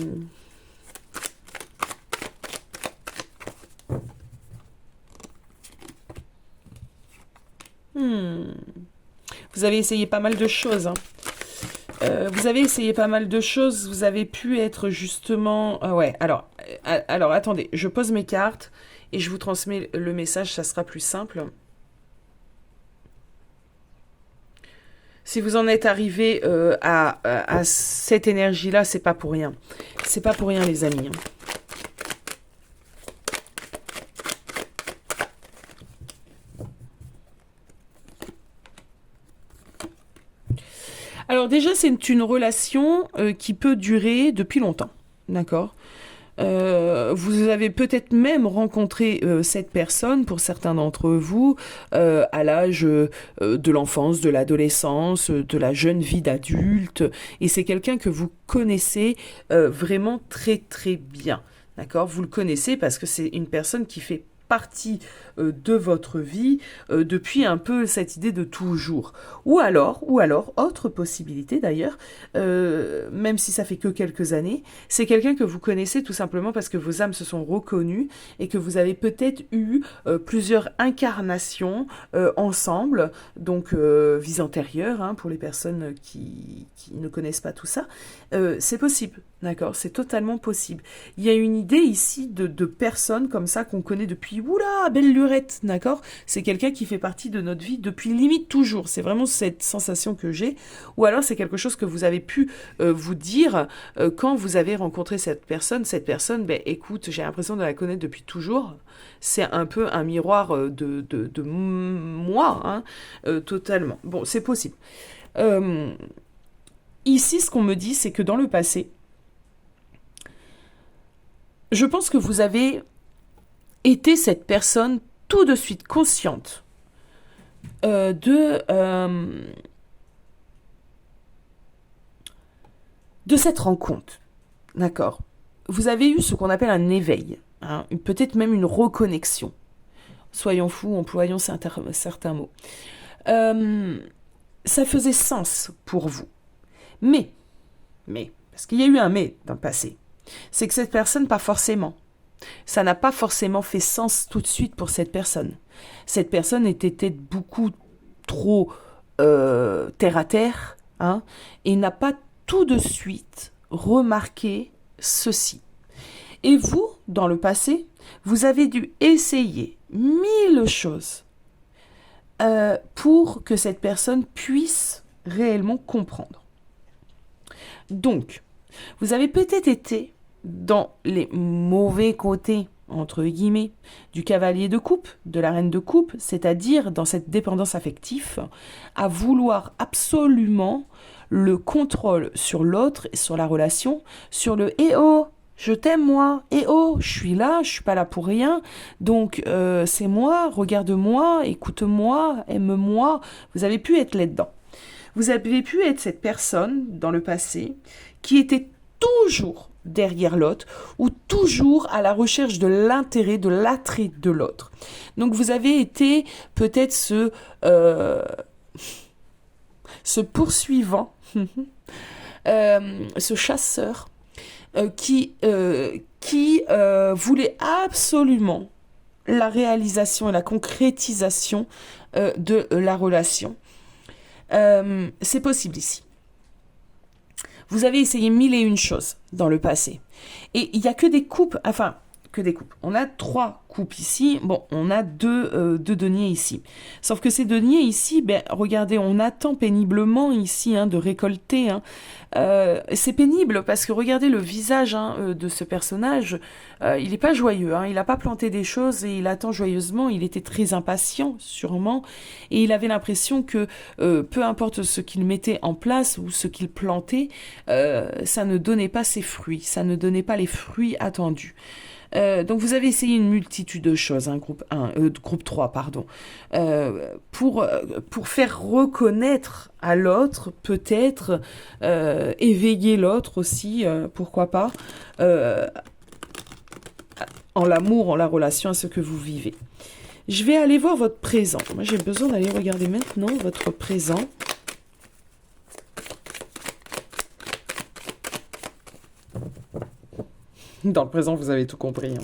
Vous avez essayé pas mal de choses. Hein. Vous avez essayé pas mal de choses. Vous avez pu être justement... ouais, alors, attendez. Je pose mes cartes et je vous transmets le message. Ça sera plus simple. Si vous en êtes arrivé à cette énergie-là, c'est pas pour rien. C'est pas pour rien, les amis. Hein. Alors déjà, c'est une relation qui peut durer depuis longtemps, d'accord ? Vous avez peut-être même rencontré cette personne, pour certains d'entre vous, à l'âge de l'enfance, de l'adolescence, de la jeune vie d'adulte, et c'est quelqu'un que vous connaissez vraiment très très bien, d'accord ? Vous le connaissez parce que c'est une personne qui fait partie de votre vie depuis un peu cette idée de toujours. Ou alors, autre possibilité d'ailleurs, même si ça fait que quelques années, c'est quelqu'un que vous connaissez tout simplement parce que vos âmes se sont reconnues et que vous avez peut-être eu plusieurs incarnations ensemble, donc vie antérieure, hein, pour les personnes qui ne connaissent pas tout ça. C'est possible, d'accord, c'est totalement possible. Il y a une idée ici de personnes comme ça qu'on connaît depuis, oula, belle lurette, d'accord. C'est quelqu'un qui fait partie de notre vie depuis limite toujours. C'est vraiment cette sensation que j'ai. Ou alors c'est quelque chose que vous avez pu vous dire quand vous avez rencontré cette personne. Cette personne, ben écoute, j'ai l'impression de la connaître depuis toujours. C'est un peu un miroir de moi, hein, totalement. Bon, c'est possible. Ici, ce qu'on me dit, c'est que dans le passé, je pense que vous avez été cette personne tout de suite consciente de cette rencontre. D'accord. Vous avez eu ce qu'on appelle un éveil, hein, peut-être même une reconnexion. Soyons fous, employons certains mots. Ça faisait sens pour vous. Mais, parce qu'il y a eu un mais dans le passé, c'est que cette personne, pas forcément. Ça n'a pas forcément fait sens tout de suite pour cette personne. Cette personne était peut-être beaucoup trop terre à terre, hein, et n'a pas tout de suite remarqué ceci. Et vous, dans le passé, vous avez dû essayer 1000 choses pour que cette personne puisse réellement comprendre. Donc, vous avez peut-être été dans les mauvais côtés, entre guillemets, du cavalier de coupe, de la reine de coupe, c'est-à-dire dans cette dépendance affective, à vouloir absolument le contrôle sur l'autre et sur la relation, sur le « eh oh, je t'aime moi, eh oh, je suis pas là pour rien, donc c'est moi, regarde-moi, écoute-moi, aime-moi ». Vous avez pu être là-dedans. Vous avez pu être cette personne dans le passé qui était toujours derrière l'autre ou toujours à la recherche de l'intérêt, de l'attrait de l'autre. Donc vous avez été peut-être ce poursuivant, ce chasseur qui voulait absolument la réalisation et la concrétisation de la relation. C'est possible ici. Vous avez essayé 1001 choses dans le passé. Et il n'y a que des coupes, On a 3 coupes ici. Bon, on a deux deniers ici. Sauf que ces deniers ici, regardez, on attend péniblement ici de récolter. C'est pénible parce que regardez le visage de ce personnage. Il n'est pas joyeux. Il n'a pas planté des choses et il attend joyeusement. Il était très impatient, sûrement. Et il avait l'impression que peu importe ce qu'il mettait en place ou ce qu'il plantait, ça ne donnait pas ses fruits. Ça ne donnait pas les fruits attendus. Donc vous avez essayé une multitude de choses, groupe 3, pour faire reconnaître à l'autre, peut-être, éveiller l'autre aussi, pourquoi pas, en l'amour, en la relation, à ce que vous vivez. Je vais aller voir votre présent. Moi, j'ai besoin d'aller regarder maintenant votre présent. Dans le présent, vous avez tout compris.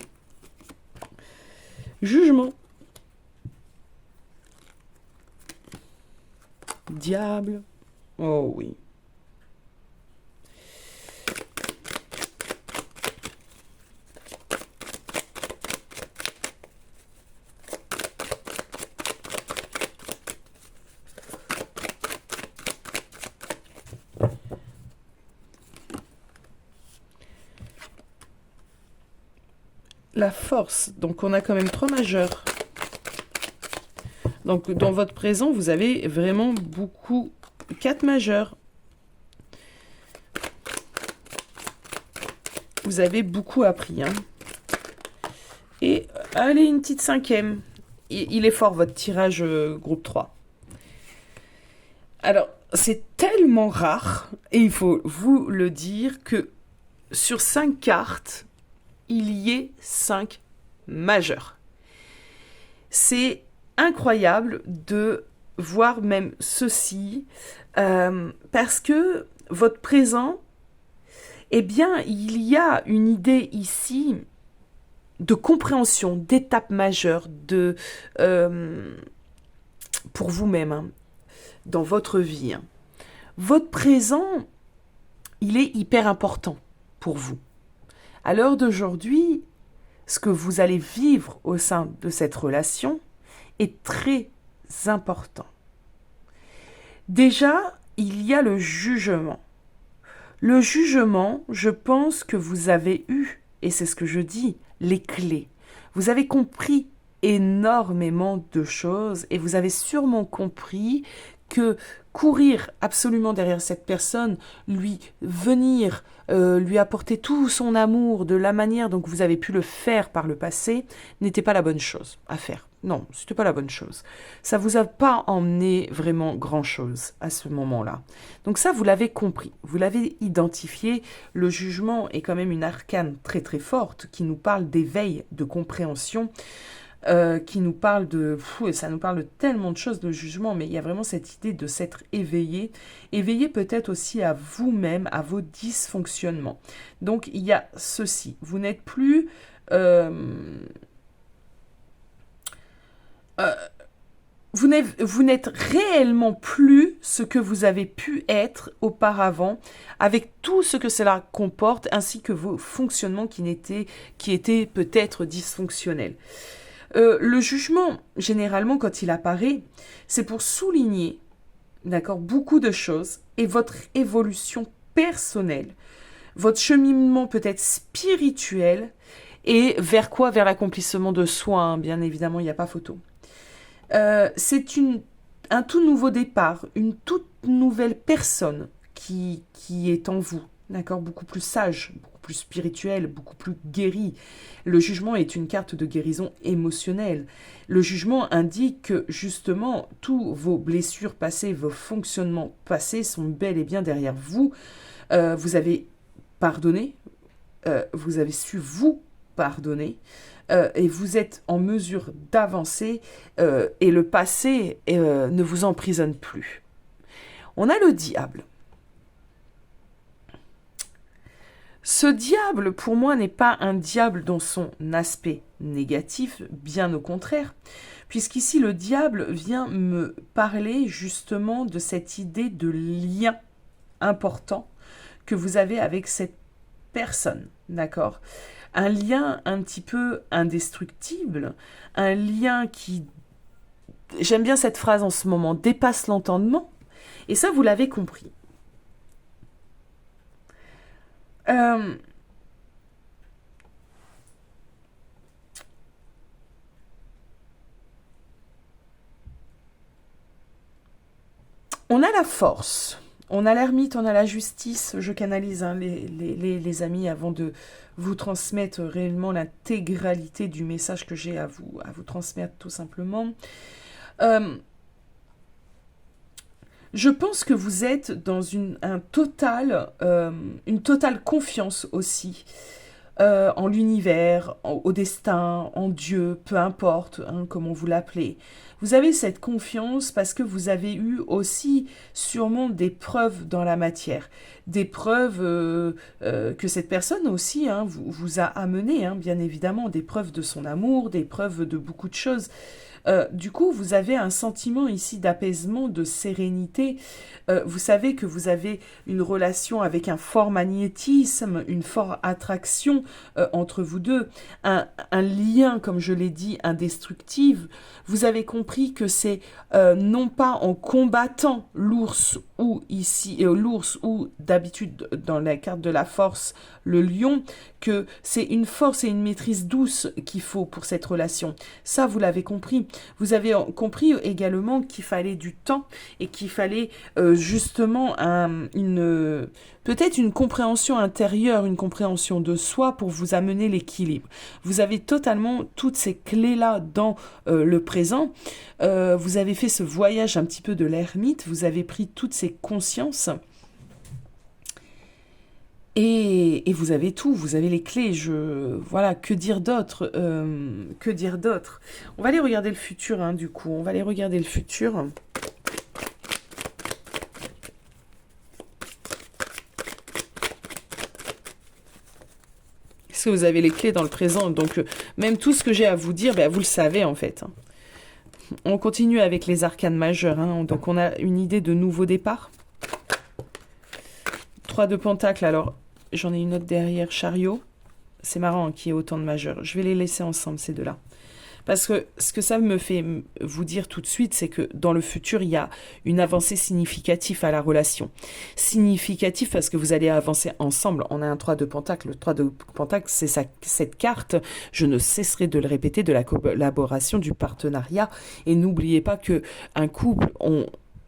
Jugement. Diable. Oh oui. La force, donc on a quand même 3 majeurs. Donc dans votre présent, vous avez vraiment beaucoup, 4 majeurs. Vous avez beaucoup appris. Et allez, une petite 5e. Il est fort votre tirage groupe 3. Alors, c'est tellement rare, et il faut vous le dire, que sur 5 cartes, il y ait 5 majeurs. C'est incroyable de voir même ceci, parce que votre présent, eh bien, il y a une idée ici de compréhension, d'étape majeure pour vous-même, hein, dans votre vie. Hein. Votre présent, il est hyper important pour vous. À l'heure d'aujourd'hui, ce que vous allez vivre au sein de cette relation est très important. Déjà, il y a le jugement. Le jugement, je pense que vous avez eu, et c'est ce que je dis, les clés. Vous avez compris énormément de choses et vous avez sûrement compris que courir absolument derrière cette personne, lui venir, lui apporter tout son amour de la manière dont vous avez pu le faire par le passé, n'était pas la bonne chose à faire. Non, c'était pas la bonne chose. Ça vous a pas emmené vraiment grand-chose à ce moment-là. Donc ça, vous l'avez compris, vous l'avez identifié. Le jugement est quand même une arcane très très forte qui nous parle d'éveil, de compréhension, qui nous parle ça nous parle de tellement de choses, de jugement, mais il y a vraiment cette idée de s'être éveillé, éveillé peut-être aussi à vous-même, à vos dysfonctionnements. Donc il y a ceci, vous n'êtes plus... vous n'êtes réellement plus ce que vous avez pu être auparavant, avec tout ce que cela comporte, ainsi que vos fonctionnements qui étaient peut-être dysfonctionnels. Le jugement, généralement, quand il apparaît, c'est pour souligner, d'accord, beaucoup de choses et votre évolution personnelle, votre cheminement peut-être spirituel et vers quoi? Vers l'accomplissement de soi, hein, bien évidemment, il n'y a pas photo. C'est un tout nouveau départ, une toute nouvelle personne qui est en vous, d'accord, beaucoup plus sage, beaucoup plus spirituel, beaucoup plus guéri. Le jugement est une carte de guérison émotionnelle. Le jugement indique que justement tous vos blessures passées, vos fonctionnements passés sont bel et bien derrière vous. Vous avez pardonné, vous avez su vous pardonner. Et vous êtes en mesure d'avancer et le passé ne vous emprisonne plus. On a le diable. Ce diable, pour moi, n'est pas un diable dans son aspect négatif, bien au contraire, puisqu'ici le diable vient me parler justement de cette idée de lien important que vous avez avec cette personne, d'accord ? Un lien un petit peu indestructible, un lien qui, j'aime bien cette phrase en ce moment, dépasse l'entendement, et ça vous l'avez compris. On a la force, on a l'ermite, on a la justice. Je canalise hein, les amis avant de vous transmettre réellement l'intégralité du message que j'ai à vous transmettre tout simplement. Je pense que vous êtes dans une totale confiance aussi en l'univers, au destin, en Dieu, peu importe hein, comment vous l'appelez. Vous avez cette confiance parce que vous avez eu aussi sûrement des preuves dans la matière, des preuves que cette personne aussi hein, vous a amené, hein, bien évidemment, des preuves de son amour, des preuves de beaucoup de choses. Du coup, vous avez un sentiment ici d'apaisement, de sérénité. Vous savez que vous avez une relation avec un fort magnétisme, une forte attraction entre vous deux, un lien, comme je l'ai dit, indestructible. Vous avez compris que c'est non pas en combattant l'ours ou l'ours ou d'habitude dans la carte de la force, le lion, que c'est une force et une maîtrise douce qu'il faut pour cette relation. Ça, vous l'avez compris. Vous avez compris également qu'il fallait du temps et qu'il fallait justement peut-être une compréhension intérieure, une compréhension de soi pour vous amener l'équilibre. Vous avez totalement toutes ces clés-là dans le présent. Vous avez fait ce voyage un petit peu de l'ermite, vous avez pris toutes ces consciences. Et vous avez tout, vous avez les clés. Voilà, que dire d'autre? Que dire d'autre? On va aller regarder le futur, hein, du coup. On va aller regarder le futur. Parce que vous avez les clés dans le présent. Donc, même tout ce que j'ai à vous dire, ben, vous le savez, en fait. On continue avec les arcanes majeures. Hein. Donc, on a une idée de nouveau départ. 3 de pentacle, alors... J'en ai une autre derrière, chariot. C'est marrant qu'il y ait autant de majeurs. Je vais les laisser ensemble, ces deux-là. Parce que ce que ça me fait vous dire tout de suite, c'est que dans le futur, il y a une avancée significative à la relation. Significative parce que vous allez avancer ensemble. On a un 3 de pentacle. Le 3 de pentacle, c'est cette carte, je ne cesserai de le répéter, de la collaboration, du partenariat. Et n'oubliez pas qu'un couple,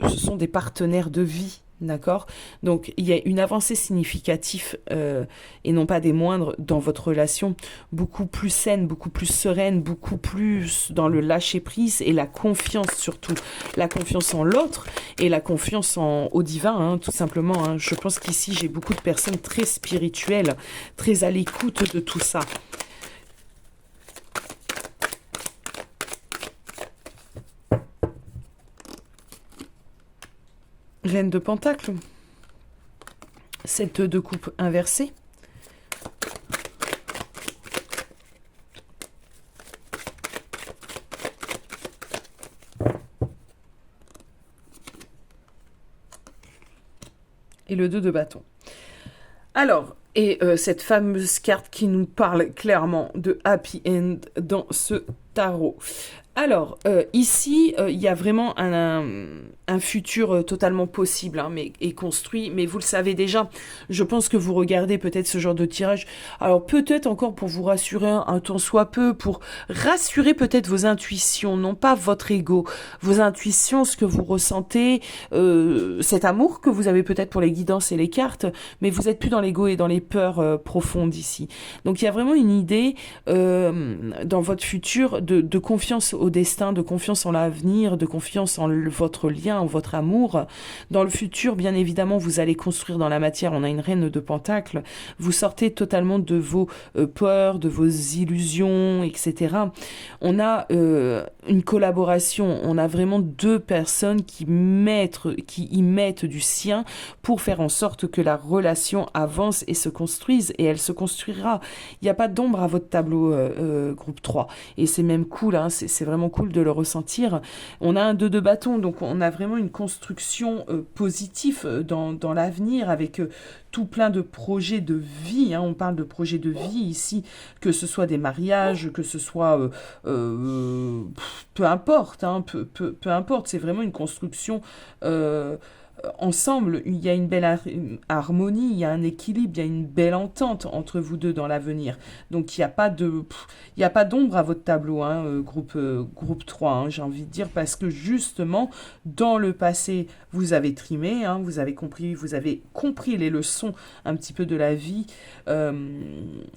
ce sont des partenaires de vie. D'accord? Donc, il y a une avancée significative et non pas des moindres dans votre relation, beaucoup plus saine, beaucoup plus sereine, beaucoup plus dans le lâcher-prise et la confiance surtout. La confiance en l'autre et la confiance au divin, hein, tout simplement. Hein. Je pense qu'ici, j'ai beaucoup de personnes très spirituelles, très à l'écoute de tout ça. Reine de Pentacle, 7 de coupe inversée, et le 2 de bâton. Alors, et cette fameuse carte qui nous parle clairement de happy end dans ce tarot. Alors, ici, il y a vraiment un futur totalement possible et construit, mais vous le savez déjà. Je pense que vous regardez peut-être ce genre de tirage. Alors, peut-être encore pour vous rassurer un tant soit peu, pour rassurer peut-être vos intuitions, non pas votre ego, vos intuitions, ce que vous ressentez, cet amour que vous avez peut-être pour les guidances et les cartes, mais vous n'êtes plus dans l'ego et dans les peurs profondes ici. Donc, il y a vraiment une idée dans votre futur de confiance au destin, de confiance en l'avenir, de confiance en votre lien, en votre amour. Dans le futur, bien évidemment, vous allez construire dans la matière. On a une reine de pentacle. Vous sortez totalement de vos peurs, de vos illusions, etc. On a une collaboration. On a vraiment deux personnes qui y mettent du sien pour faire en sorte que la relation avance et se construise. Et elle se construira. Il n'y a pas d'ombre à votre tableau, groupe 3. Et c'est même cool, hein, c'est vraiment cool de le ressentir. On a un 2 de bâton, donc on a vraiment une construction positive dans l'avenir avec tout plein de projets de vie. Hein. On parle de projets de vie ici, que ce soit des mariages, que ce soit... peu importe, hein, peu importe. C'est vraiment une construction... ensemble, il y a une belle harmonie, il y a un équilibre, il y a une belle entente entre vous deux dans l'avenir. Donc il n'y a pas d'ombre à votre tableau, hein, groupe 3, hein, j'ai envie de dire, parce que justement, dans le passé, vous avez trimé, hein, vous avez compris les leçons un petit peu de la vie,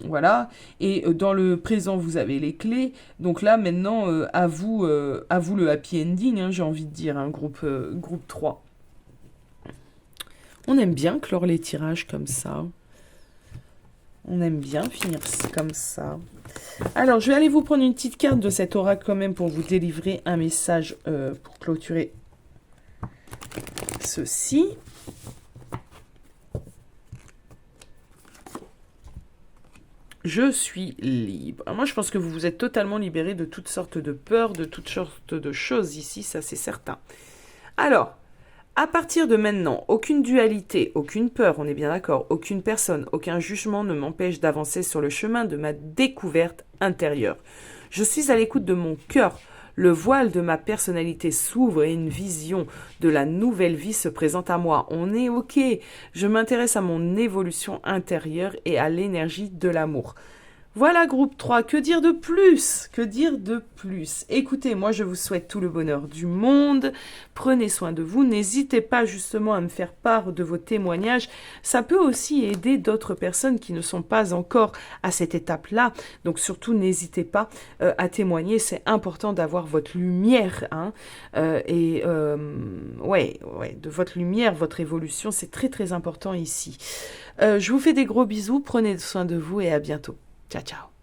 voilà, et dans le présent, vous avez les clés. Donc là, maintenant, à vous le happy ending, hein, j'ai envie de dire, hein, groupe 3. On aime bien clore les tirages comme ça. On aime bien finir comme ça. Alors, je vais aller vous prendre une petite carte de cet oracle quand même pour vous délivrer un message pour clôturer ceci. Je suis libre. Alors moi, je pense que vous vous êtes totalement libéré de toutes sortes de peurs, de toutes sortes de choses ici, ça c'est certain. Alors, à partir de maintenant, aucune dualité, aucune peur, on est bien d'accord, aucune personne, aucun jugement ne m'empêche d'avancer sur le chemin de ma découverte intérieure. Je suis à l'écoute de mon cœur. Le voile de ma personnalité s'ouvre et une vision de la nouvelle vie se présente à moi. On est OK. Je m'intéresse à mon évolution intérieure et à l'énergie de l'amour. Voilà, groupe 3, que dire de plus? Que dire de plus? Écoutez, moi je vous souhaite tout le bonheur du monde, prenez soin de vous, n'hésitez pas justement à me faire part de vos témoignages, ça peut aussi aider d'autres personnes qui ne sont pas encore à cette étape-là, donc surtout n'hésitez pas à témoigner, c'est important d'avoir votre lumière, hein, ouais, de votre lumière, votre évolution, c'est très très important ici. Je vous fais des gros bisous, prenez soin de vous et à bientôt. Ciao, ciao.